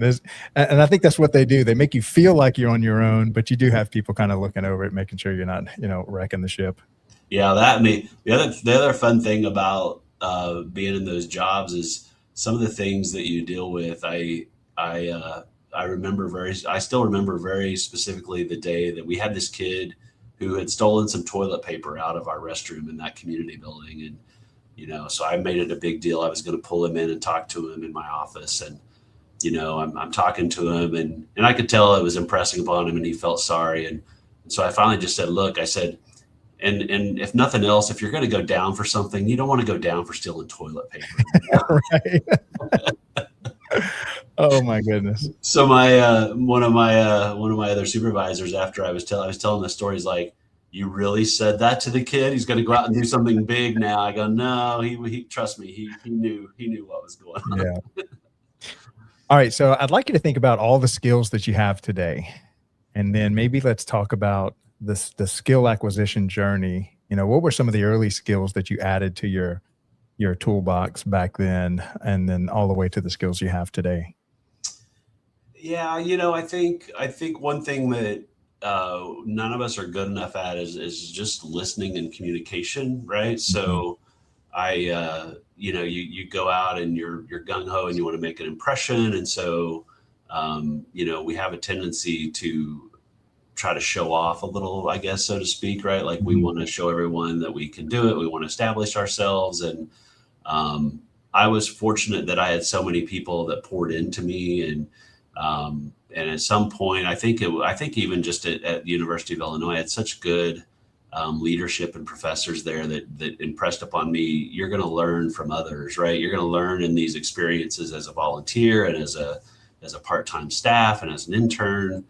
and I think that's what they do. They make you feel like you're on your own, but you do have people kind of looking over it, making sure you're not, wrecking the ship. Yeah, that, I mean, the other fun thing about being in those jobs is some of the things that you deal with. I still remember very specifically the day that we had this kid who had stolen some toilet paper out of our restroom in that community building, and so I made it a big deal. I was going to pull him in and talk to him in my office, and I'm talking to him, and I could tell it was impressing upon him, and he felt sorry. And so I finally just said, look, I said, and if nothing else, if you're going to go down for something, you don't want to go down for stealing toilet paper. Right. Oh my goodness. So my one of my other supervisors, after I was telling the story, he's like, you really said that to the kid? He's going to go out and do something big now. I go, no, he trust me. He knew what was going on. Yeah. All right. So I'd like you to think about all the skills that you have today. And then maybe let's talk about the skill acquisition journey. What were some of the early skills that you added to your toolbox back then, and then all the way to the skills you have today? Yeah, I think one thing that none of us are good enough at is just listening and communication, right? So you go out and you're gung ho and you want to make an impression, and so we have a tendency to try to show off a little, I guess, so to speak, right? Like we want to show everyone that we can do it. We want to establish ourselves, and I was fortunate that I had so many people that poured into me, and at some point, I think even just at the University of Illinois, I had such good leadership and professors there that impressed upon me, you're going to learn from others, right? You're going to learn in these experiences as a volunteer and as a part-time staff and as an intern,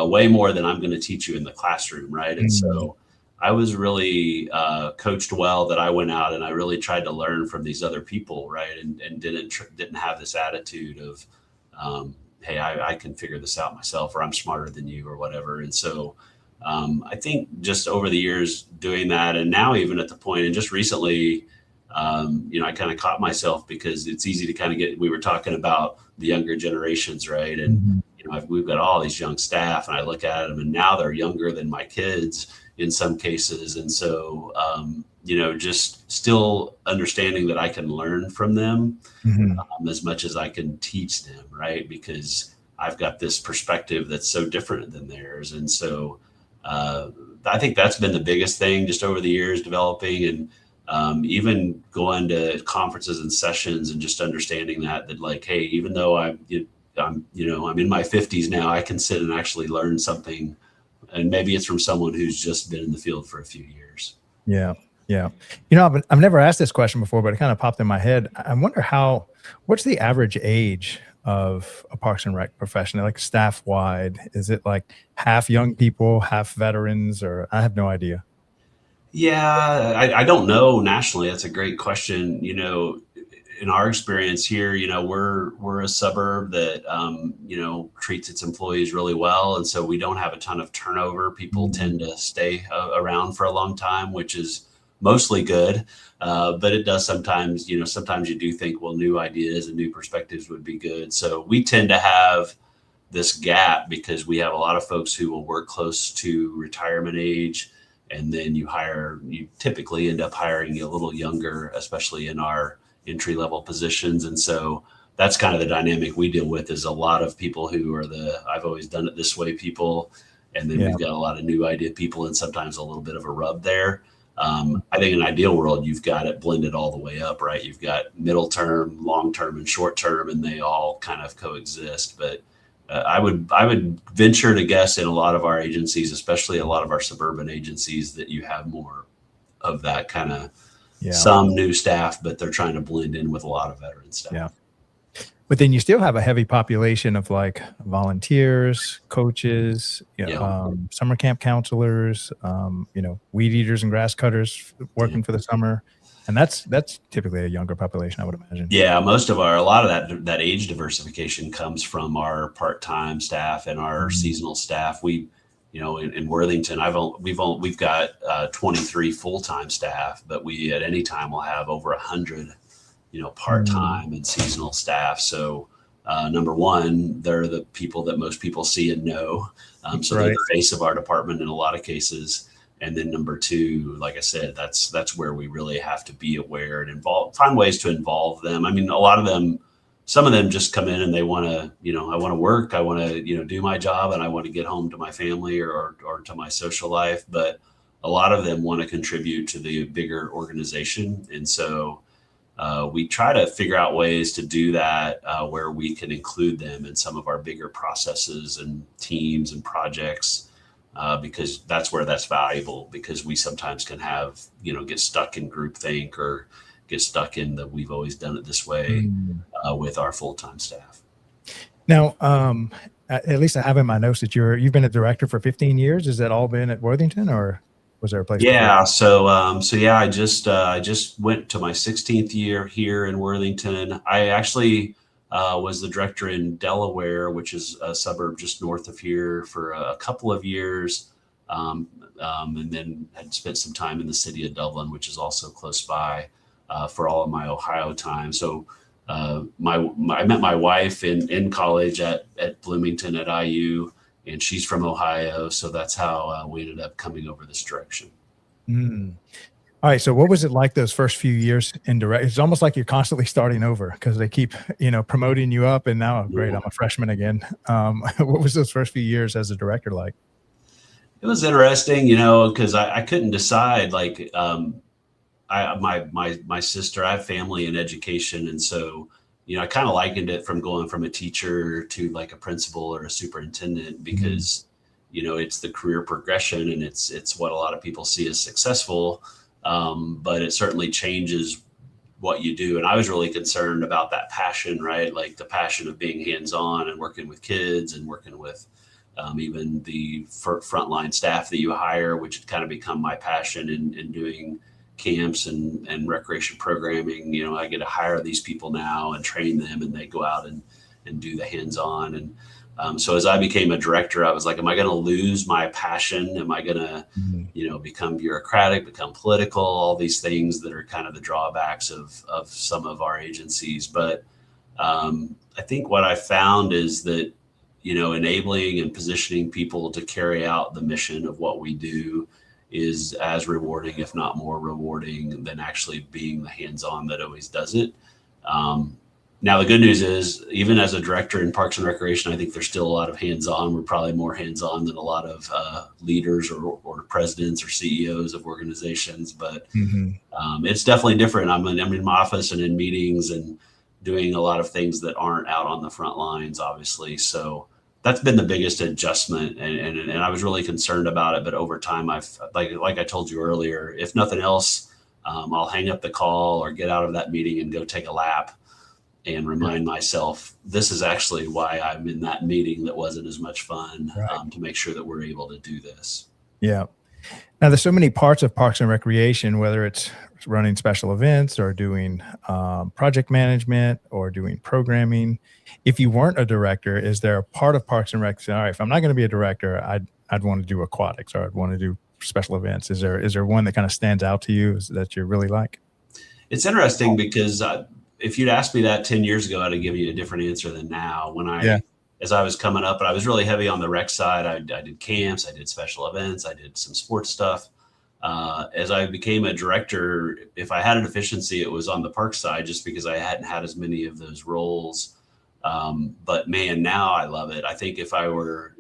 way more than I'm going to teach you in the classroom, right? And so I was really coached well that I went out and I really tried to learn from these other people, right? And didn't have this attitude of, hey, I can figure this out myself, or I'm smarter than you, or whatever. And so I think just over the years doing that, and now even at the point, and just recently, I kind of caught myself, because it's easy to kind of we were talking about the younger generations, right? And, we've got all these young staff, and I look at them, and now they're younger than my kids in some cases. And so, just still understanding that I can learn from them as much as I can teach them, right? Because I've got this perspective that's so different than theirs. And so I think that's been the biggest thing just over the years, developing, and even going to conferences and sessions, and just understanding that like, hey, even though I'm in my 50s now, I can sit and actually learn something, and maybe it's from someone who's just been in the field for a few years. Yeah. Yeah. I've never asked this question before, but it kind of popped in my head. I wonder what's the average age of a Parks and Rec professional, like staff wide? Is it like half young people, half veterans, or I have no idea? Yeah, I don't know nationally. That's a great question. In our experience here, we're a suburb that, treats its employees really well. And so we don't have a ton of turnover. People tend to stay around for a long time, which is mostly good. But it does sometimes you do think, well, new ideas and new perspectives would be good. So we tend to have this gap, because we have a lot of folks who will work close to retirement age. And then you typically end up hiring a little younger, especially in our entry level positions. And so that's kind of the dynamic we deal with, is a lot of people who are I've always done it this way people. And then we've got a lot of new idea people, and sometimes a little bit of a rub there. I think in an ideal world, you've got it blended all the way up, right? You've got middle term, long term, and short term, and they all kind of coexist. But I would venture to guess in a lot of our agencies, especially a lot of our suburban agencies, that you have more of that kind of some new staff, but they're trying to blend in with a lot of veteran staff. Yeah. But then you still have a heavy population of like volunteers, coaches, summer camp counselors, weed eaters and grass cutters working for the summer. And that's typically a younger population, I would imagine. Yeah, a lot of that age diversification comes from our part-time staff and our seasonal staff. We, in Worthington, we've got 23 full-time staff, but we at any time will have over 100 part-time and seasonal staff. So number one, they're the people that most people see and know. So they're the face of our department in a lot of cases. And then number two, like I said, that's where we really have to be aware and find ways to involve them. I mean, a lot of them, some of them just come in and they want to, I want to work, I want to, do my job, and I want to get home to my family or to my social life. But a lot of them want to contribute to the bigger organization. And so we try to figure out ways to do that where we can include them in some of our bigger processes and teams and projects, because that's where that's valuable, because we sometimes can have, get stuck in groupthink or get stuck in the we've always done it this way with our full-time staff. Now, at least I have in my notes that you've been a director for 15 years. Has that all been at Worthington, or was there a place? Yeah. So I just went to my 16th year here in Worthington. I actually was the director in Delaware, which is a suburb just north of here, for a couple of years. And then had spent some time in the city of Dublin, which is also close by, for all of my Ohio time. So I met my wife in college at Bloomington at IU. And she's from Ohio, so that's how we ended up coming over this direction. All right. So what was it like those first few years in direct? It's almost like you're constantly starting over because they keep, promoting you up. And now, great, I'm a freshman again. What was those first few years as a director like? It was interesting, because I couldn't decide. Like, my sister, I have family in education, and so I kind of likened it from going from a teacher to like a principal or a superintendent, because, it's the career progression and it's what a lot of people see as successful. But it certainly changes what you do. And I was really concerned about that passion, right? Like the passion of being hands-on and working with kids and working with even the frontline staff that you hire, which had kind of become my passion in doing camps and recreation programming. I get to hire these people now and train them, and they go out and do the hands-on. And so as I became a director, I was like, am I going to lose my passion? Am I going to, become bureaucratic, become political, all these things that are kind of the drawbacks of some of our agencies. But I think what I found is that, enabling and positioning people to carry out the mission of what we do is as rewarding, if not more rewarding, than actually being the hands-on that always does it. Now, the good news is, even as a director in Parks and Recreation, I think there's still a lot of hands-on. We're probably more hands-on than a lot of leaders or presidents or CEOs of organizations, but it's definitely different. I'm in my office and in meetings and doing a lot of things that aren't out on the front lines, obviously. So that's been the biggest adjustment, and I was really concerned about it. But over time, I've like I told you earlier, if nothing else, I'll hang up the call or get out of that meeting and go take a lap and remind myself, this is actually why I'm in that meeting that wasn't as much fun, to make sure that we're able to do this. Yeah. Now, there's so many parts of Parks and Recreation, whether it's running special events or doing project management or doing programming. If you weren't a director, is there a part of Parks and Rec saying, all right, if I'm not going to be a director, I'd want to do aquatics, or I'd want to do special events? Is there one that kind of stands out to you that you really like? It's interesting because if you'd asked me that 10 years ago, I'd have given you a different answer than now. As I was coming up, and I was really heavy on the rec side. I did camps, I did special events, I did some sports stuff. As I became a director, if I had a deficiency, it was on the park side, just because I hadn't had as many of those roles. But man, now I love it. I think if I were,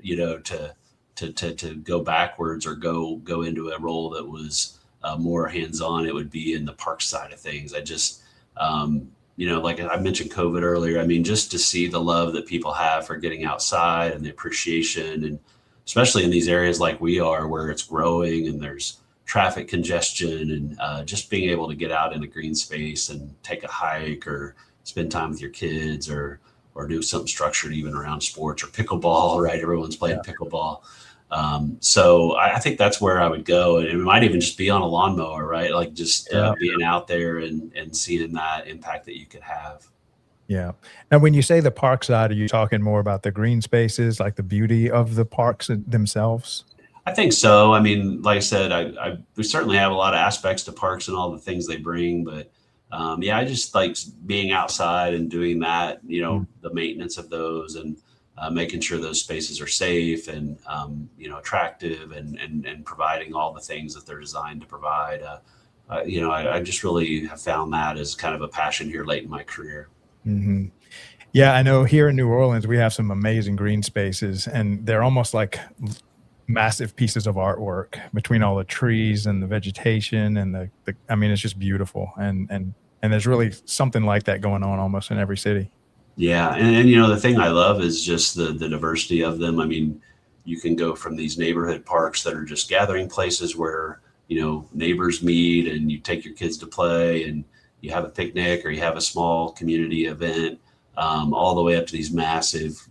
to go backwards or go into a role that was more hands-on, it would be in the park side of things. I just, like I mentioned COVID earlier, I mean, just to see the love that people have for getting outside and the appreciation, and especially in these areas like we are, where it's growing and there's traffic congestion, and just being able to get out in a green space and take a hike or spend time with your kids, or do something structured even around sports or pickleball, right? Everyone's playing pickleball. So I think that's where I would go. And it might even just be on a lawnmower, right? Like just being out there and seeing that impact that you could have. Yeah. Now, when you say the park side, are you talking more about the green spaces, like the beauty of the parks themselves? I think so. I mean, like I said, we certainly have a lot of aspects to parks and all the things they bring, but I just like being outside and doing that, the maintenance of those, and making sure those spaces are safe and, attractive, and providing all the things that they're designed to provide. I just really have found that as kind of a passion here late in my career. Mm-hmm. Yeah, I know here in New Orleans, we have some amazing green spaces, and they're almost like massive pieces of artwork between all the trees and the vegetation and I mean, it's just beautiful. And there's really something like that going on almost in every city. Yeah. And the thing I love is just the diversity of them. I mean, you can go from these neighborhood parks that are just gathering places where, neighbors meet and you take your kids to play and you have a picnic or you have a small community event, all the way up to these massive,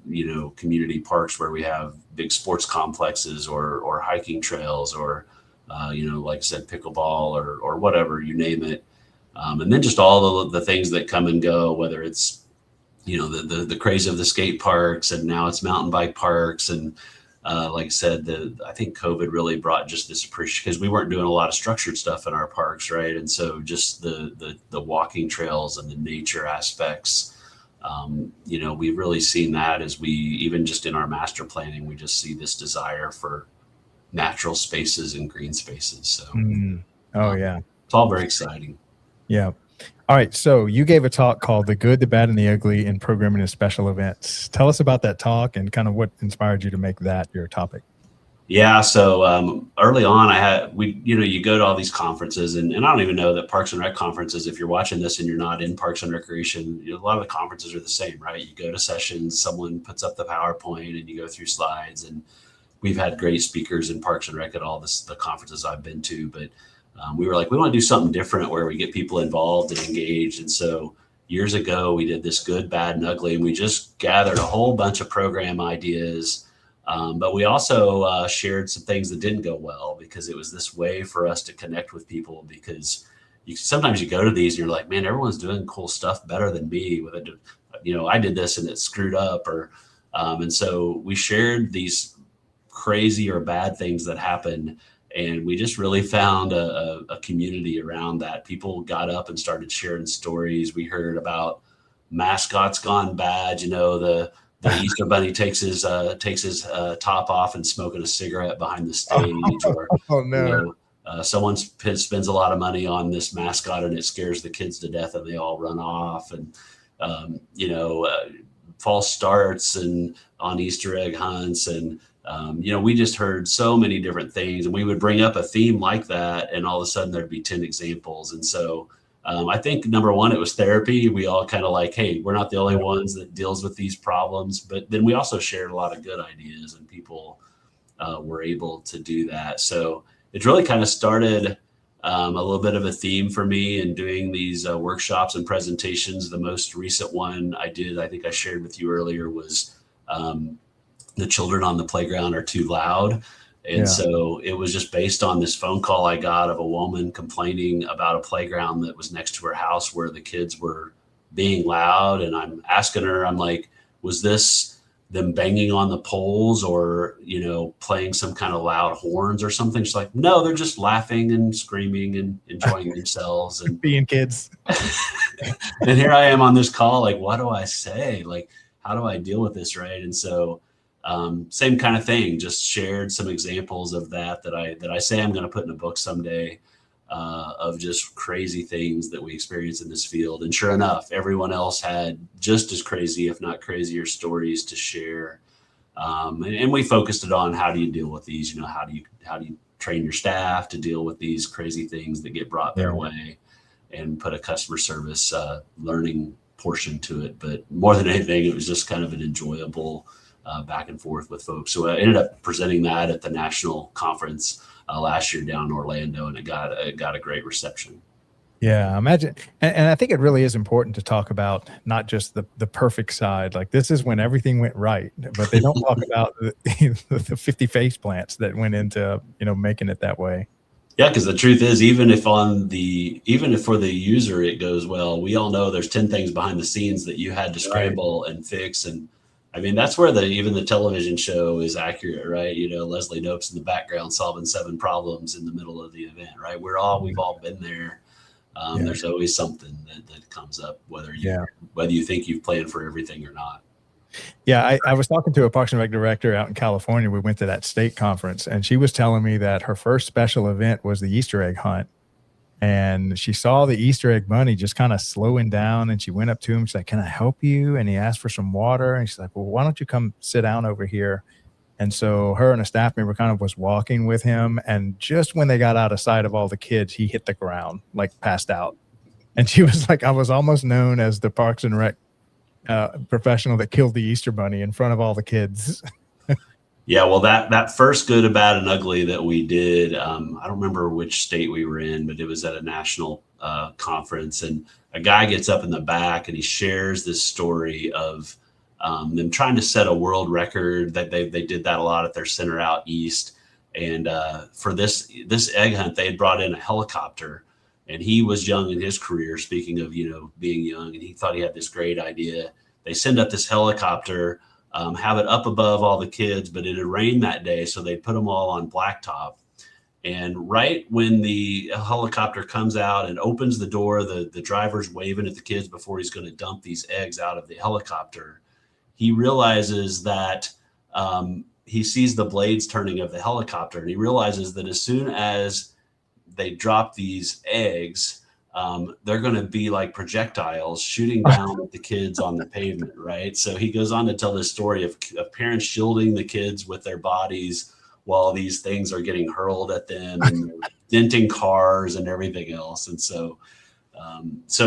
community parks where we have big sports complexes or hiking trails or, like I said, pickleball or whatever, you name it. And then just all the things that come and go, whether it's, the craze of the skate parks, and now it's mountain bike parks. And like I said, I think COVID really brought just this appreciation, because we weren't doing a lot of structured stuff in our parks, right? And so just the walking trails and the nature aspects, we've really seen that as we, even just in our master planning, we just see this desire for natural spaces and green spaces. So, it's all very exciting. Yeah. All right. So you gave a talk called The Good, the Bad, and the Ugly in Programming and Special Events. Tell us about that talk and kind of what inspired you to make that your topic. Yeah. So early on, you go to all these conferences, and I don't even know that Parks and Rec conferences, if you're watching this and you're not in Parks and Recreation, a lot of the conferences are the same, right? You go to sessions, someone puts up the PowerPoint and you go through slides, and we've had great speakers in Parks and Rec at all the conferences I've been to, but we were like, we want to do something different where we get people involved and engaged. And so years ago, we did this Good, Bad, and Ugly, and we just gathered a whole bunch of program ideas. But we also shared some things that didn't go well, because it was this way for us to connect with people, because sometimes you go to these and you're like, man, everyone's doing cool stuff better than me. I did this and it screwed up, and so we shared these crazy or bad things that happened. And we just really found a community around that. People got up and started sharing stories. We heard about mascots gone bad. The Easter Bunny takes his top off and smoking a cigarette behind the stage. Someone spends a lot of money on this mascot and it scares the kids to death and they all run off. And false starts and on Easter egg hunts, and we just heard so many different things, and we would bring up a theme like that, and all of a sudden there'd be 10 examples. And so I think number one, it was therapy. We all kind of like, hey, we're not the only ones that deals with these problems, but then we also shared a lot of good ideas, and people were able to do that. So it really kind of started a little bit of a theme for me in doing these workshops and presentations. The most recent one I did, I think I shared with you earlier, was the children on the playground are too loud. And so it was just based on this phone call I got of a woman complaining about a playground that was next to her house where the kids were being loud. And I'm asking her, I'm like, was this them banging on the poles or, playing some kind of loud horns or something? She's like, no, they're just laughing and screaming and enjoying themselves and being kids. And here I am on this call, like, what do I say? Like, how do I deal with this? Right. And so same kind of thing, just shared some examples of that I say I'm going to put in a book someday, of just crazy things that we experience in this field. And sure enough, everyone else had just as crazy, if not crazier, stories to share. And we focused it on how do you deal with these, how do you train your staff to deal with these crazy things that get brought their way, and put a customer service learning portion to it. But more than anything, it was just kind of an enjoyable back and forth with folks. So I ended up presenting that at the national conference last year down in Orlando, and it got a great reception. Yeah, imagine. And I think it really is important to talk about not just the perfect side. Like, this is when everything went right, but they don't talk about the 50 face plants that went into, making it that way. Yeah, because the truth is, even if for the user it goes well, we all know there's 10 things behind the scenes that you had to scramble and fix. And I mean, that's where even the television show is accurate, right? Leslie Knope's in the background solving 7 problems in the middle of the event, right? We've all been there. There's always something that comes up, whether you think you've planned for everything or not. Yeah, I was talking to a Parks and Rec director out in California. We went to that state conference, and she was telling me that her first special event was the Easter egg hunt. And she saw the Easter egg bunny just kind of slowing down, and she went up to him. She's like, "Can I help you?" And he asked for some water. And she's like, "Well, why don't you come sit down over here?" And so her and a staff member kind of was walking with him. And just when they got out of sight of all the kids, he hit the ground, like passed out. And she was like, "I was almost known as the Parks and Rec professional that killed the Easter bunny in front of all the kids." Yeah, well, that first Good, Bad, and Ugly that we did, I don't remember which state we were in, but it was at a national conference, and a guy gets up in the back and he shares this story of them trying to set a world record. That they did that a lot at their center out east, and for this egg hunt, they had brought in a helicopter, and he was young in his career. Speaking of being young, and he thought he had this great idea. They send up this helicopter. Have it up above all the kids, but it had rained that day, so they put them all on blacktop. And right when the helicopter comes out and opens the door, the driver's waving at the kids before he's going to dump these eggs out of the helicopter. He realizes that he sees the blades turning of the helicopter, and he realizes that as soon as they drop these eggs, they're going to be like projectiles shooting down at the kids on the pavement, right? So he goes on to tell this story of parents shielding the kids with their bodies while these things are getting hurled at them, and denting cars and everything else. And so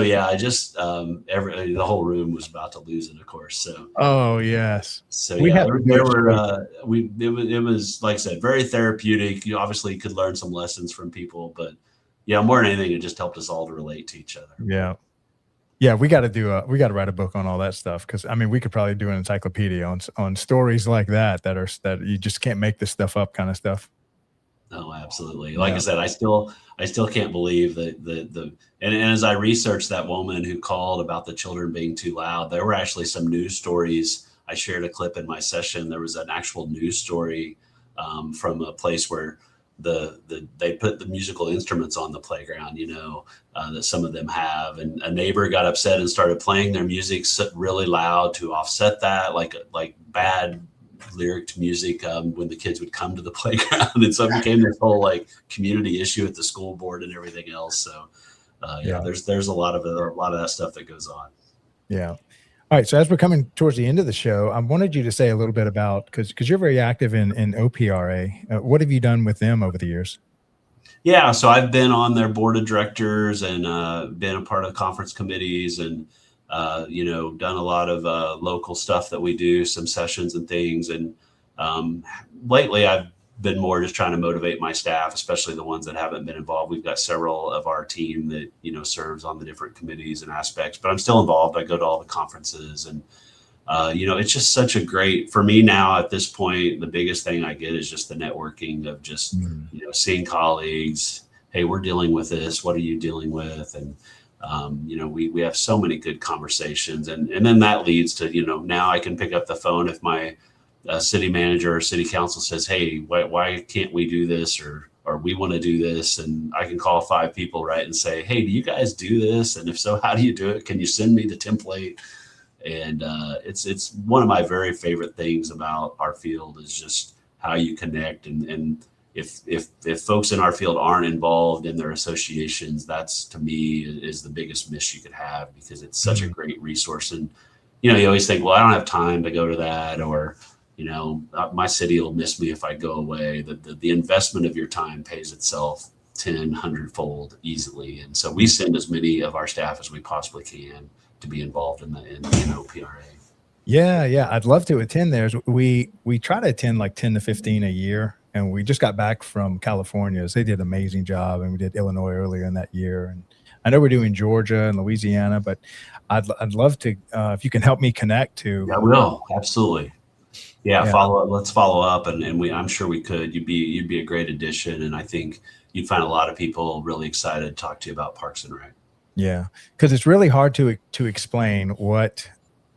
yeah, I just the whole room was about to lose it, of course. So Yes. So yeah, it was, like I said, very therapeutic. You obviously could learn some lessons from people, but yeah, more than anything, it just helped us all to relate to each other. Yeah, we got to write a book on all that stuff, because I mean, we could probably do an encyclopedia on stories like that you just can't make this stuff up, kind of stuff. No, absolutely. Like I said, I still can't believe that and as I researched that woman who called about the children being too loud, there were actually some news stories. I shared a clip in my session. There was an actual news story from a place where they put the musical instruments on the playground, that some of them have, and a neighbor got upset and started playing their music really loud to offset that, like bad lyric music when the kids would come to the playground. And so it became this whole like community issue at the school board and everything else. So there's a lot of that stuff that goes on. Yeah. All right. So as we're coming towards the end of the show, I wanted you to say a little bit about, because you're very active in OPRA. What have you done with them over the years? Yeah. So I've been on their board of directors and been a part of conference committees, and done a lot of local stuff that we do, some sessions and things. And lately I've been more just trying to motivate my staff, especially the ones that haven't been involved. We've got several of our team that, serves on the different committees and aspects, but I'm still involved. I go to all the conferences, and, it's just such a great, for me now at this point, the biggest thing I get is just the networking of just, seeing colleagues. Hey, we're dealing with this. What are you dealing with? And, we have so many good conversations, and then that leads to, now I can pick up the phone if my city manager or city council says, hey, why can't we do this? Or we want to do this. And I can call 5 people, right, and say, hey, do you guys do this? And if so, how do you do it? Can you send me the template? And it's one of my very favorite things about our field is just how you connect. And if folks in our field aren't involved in their associations, that's, to me, is the biggest miss you could have, because it's such a great resource. And, you know, you always think, well, I don't have time to go to that, or, you know, my city will miss me if I go away. The investment of your time pays itself 100-fold easily. And so we send as many of our staff as we possibly can to be involved in OPRA. Yeah, I'd love to attend theirs. We try to attend like 10 to 15 a year, and we just got back from California, so they did an amazing job, and we did Illinois earlier in that year, and I know we're doing Georgia and Louisiana, but I'd love to, if you can help me connect to. I will, absolutely. Yeah. Follow up. Let's follow up, and I'm sure we could. You'd be a great addition, and I think you'd find a lot of people really excited to talk to you about Parks and Rec. Yeah, because it's really hard to explain what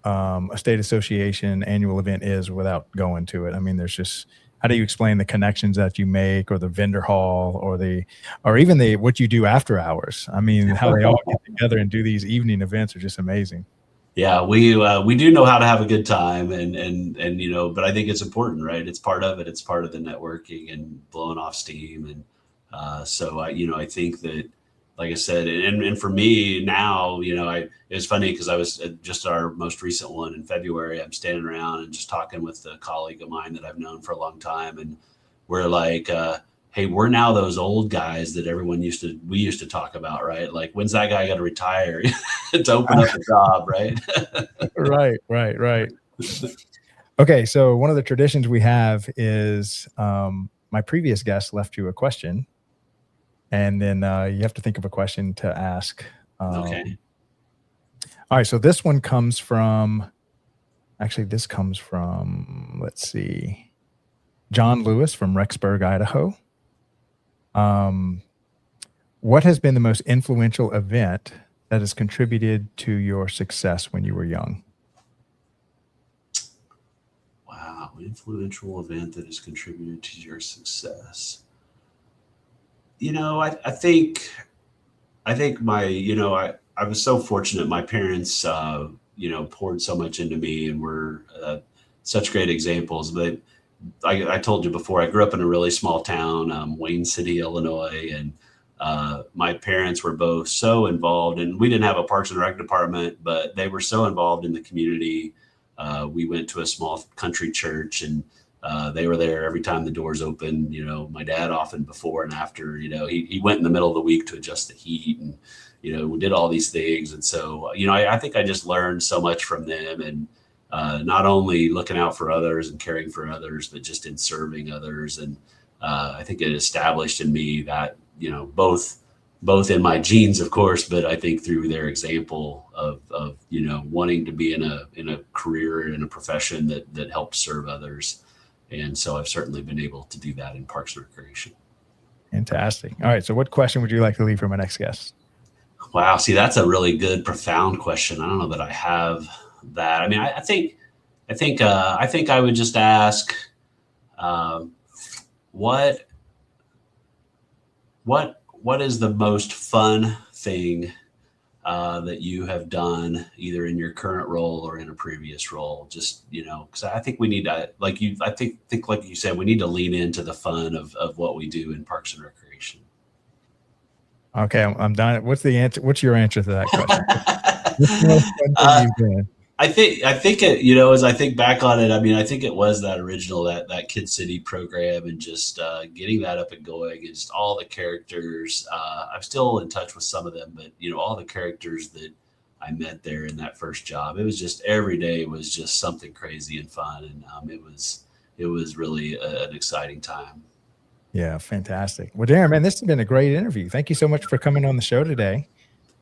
a state association annual event is without going to it. I mean, there's just, how do you explain the connections that you make, or the vendor hall, or even what you do after hours? I mean, how they all get together and do these evening events are just amazing. Yeah, we do know how to have a good time, and you know, but I think it's important, right? It's part of it. It's part of the networking and blowing off steam, and so I think that, like I said, and for me now, you know, it was funny because I was just our most recent one in February. I'm standing around and just talking with a colleague of mine that I've known for a long time, and we're like, hey, we're now those old guys that we used to talk about, right? Like, when's that guy going to retire to open up a job, right? Right. Okay, so one of the traditions we have is my previous guest left you a question, and then you have to think of a question to ask. Okay. All right, so this one comes from, let's see, John Lewis from Rexburg, Idaho. What has been the most influential event that has contributed to your success when you were young? Wow, influential event that has contributed to your success. You know, I think I was so fortunate. My parents, poured so much into me, and were such great examples. But I told you before, I grew up in a really small town, Wayne City, Illinois, and my parents were both so involved, and we didn't have a Parks and Rec department, but they were so involved in the community. We went to a small country church, and they were there every time the doors opened. You know, my dad often before and after. You know, he went in the middle of the week to adjust the heat, and we did all these things. And so, I think I just learned so much from them, and not only looking out for others and caring for others, but just in serving others. And I think it established in me that, both in my genes, of course, but I think through their example of wanting to be in a career, in a profession that helps serve others. And so I've certainly been able to do that in Parks and Recreation. Fantastic. All right. So what question would you like to leave for my next guest? Wow. See, that's a really good, profound question. I don't know that I have that. I mean, I think I would just ask, what is the most fun thing that you have done, either in your current role or in a previous role? Just, because I think we need to, like you said, we need to lean into the fun of what we do in Parks and Recreation. Okay, I'm done. What's the answer? What's your answer to that question? What's the most fun thing you've done? I think it, as I think back on it, I mean, I think it was that original, that Kid City program, and just getting that up and going, and just all the characters. I'm still in touch with some of them, but all the characters that I met there in that first job, it was just, every day was just something crazy and fun. And it was really an exciting time. Yeah. Fantastic. Well, Darren, man, this has been a great interview. Thank you so much for coming on the show today.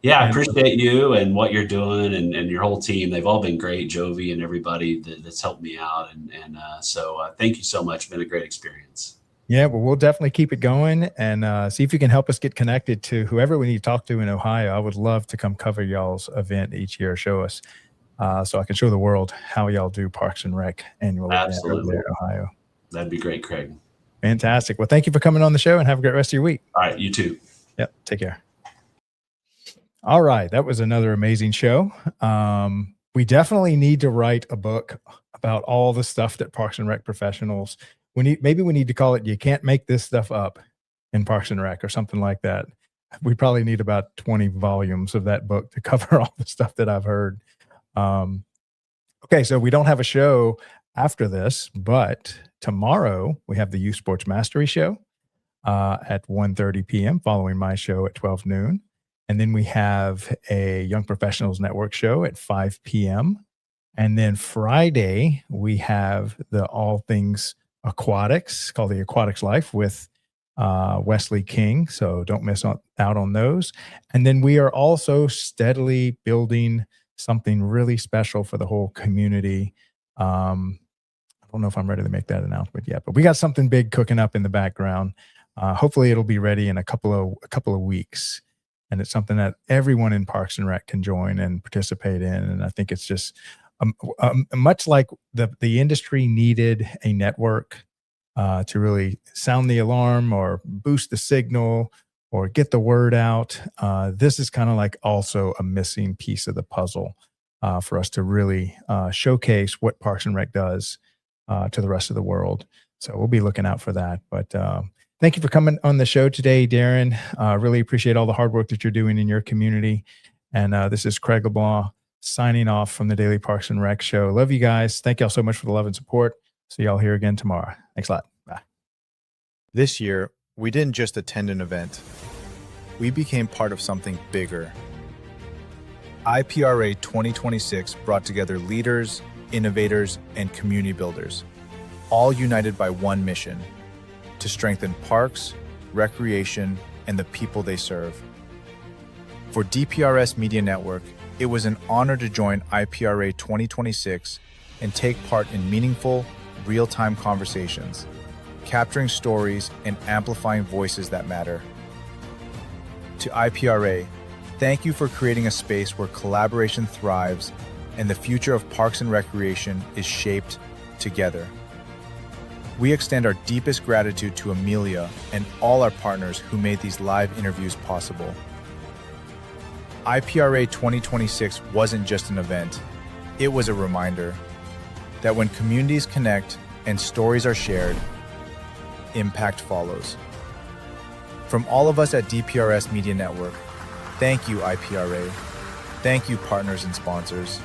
Yeah, I appreciate you and what you're doing, and your whole team. They've all been great, Jovi and everybody that's helped me out. And so thank you so much. It's been a great experience. Yeah, well, we'll definitely keep it going, and see if you can help us get connected to whoever we need to talk to in Ohio. I would love to come cover y'all's event each year, show us, so I can show the world how y'all do Parks and Rec annual event over there in Ohio. That'd be great, Craig. Fantastic. Well, thank you for coming on the show, and have a great rest of your week. All right, you too. Yep, take care. All right, that was another amazing show. we definitely need to write a book about all the stuff that Parks and Rec professionals, maybe we need to call it, "You Can't Make This Stuff Up" in Parks and Rec or something like that. We probably need about 20 volumes of that book to cover all the stuff that I've heard. Okay, so we don't have a show after this, but tomorrow we have the Youth Sports Mastery Show at 1:30 p.m. following my show at 12 noon. And then we have a Young Professionals Network show at 5 p.m. And then Friday, we have the All Things Aquatics, called the Aquatics Life with Wesley King. So don't miss out on those. And then we are also steadily building something really special for the whole community. I don't know if I'm ready to make that announcement yet, but we got something big cooking up in the background. Hopefully it'll be ready in a couple of weeks. And it's something that everyone in Parks and Rec can join and participate in. And I think it's just much like the industry needed a network to really sound the alarm or boost the signal or get the word out. This is kind of like also a missing piece of the puzzle for us to really showcase what Parks and Rec does to the rest of the world. So we'll be looking out for that. But thank you for coming on the show today, Darren. Really appreciate all the hard work that you're doing in your community. And this is Craig LeBlanc signing off from the Daily Parks and Rec Show. Love you guys. Thank y'all so much for the love and support. See y'all here again tomorrow. Thanks a lot. Bye. This year, we didn't just attend an event. We became part of something bigger. IPRA 2026 brought together leaders, innovators, and community builders, all united by one mission: to strengthen parks, recreation, and the people they serve. For DPRS Media Network, it was an honor to join IPRA 2026 and take part in meaningful, real-time conversations, capturing stories and amplifying voices that matter. To IPRA, thank you for creating a space where collaboration thrives and the future of parks and recreation is shaped together. We extend our deepest gratitude to Amelia and all our partners who made these live interviews possible. IPRA 2026 wasn't just an event, it was a reminder that when communities connect and stories are shared, impact follows. From all of us at DPRS Media Network, thank you, IPRA. Thank you, partners and sponsors.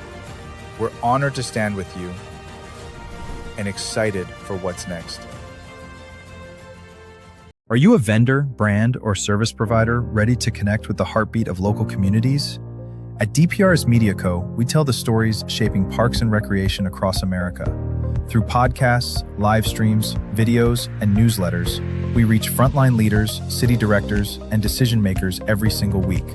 We're honored to stand with you and excited for what's next. Are you a vendor, brand, or service provider ready to connect with the heartbeat of local communities? At DPRS Media Co., we tell the stories shaping parks and recreation across America. Through podcasts, live streams, videos, and newsletters, we reach frontline leaders, city directors, and decision makers every single week.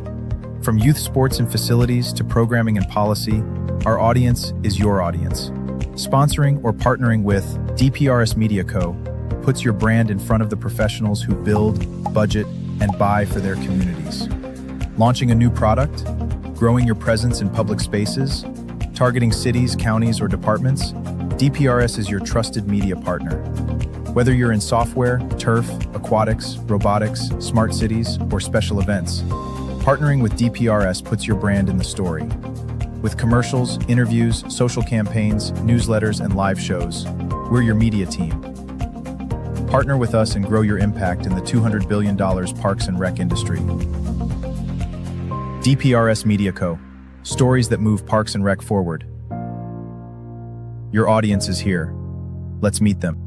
From youth sports and facilities to programming and policy, our audience is your audience. Sponsoring or partnering with DPRS Media Co. puts your brand in front of the professionals who build, budget, and buy for their communities. Launching a new product, growing your presence in public spaces, targeting cities, counties, or departments, DPRS is your trusted media partner. Whether you're in software, turf, aquatics, robotics, smart cities, or special events, partnering with DPRS puts your brand in the story. With commercials, interviews, social campaigns, newsletters, and live shows, we're your media team. Partner with us and grow your impact in the $200 billion parks and rec industry. DPRS Media Co. Stories that move parks and rec forward. Your audience is here. Let's meet them.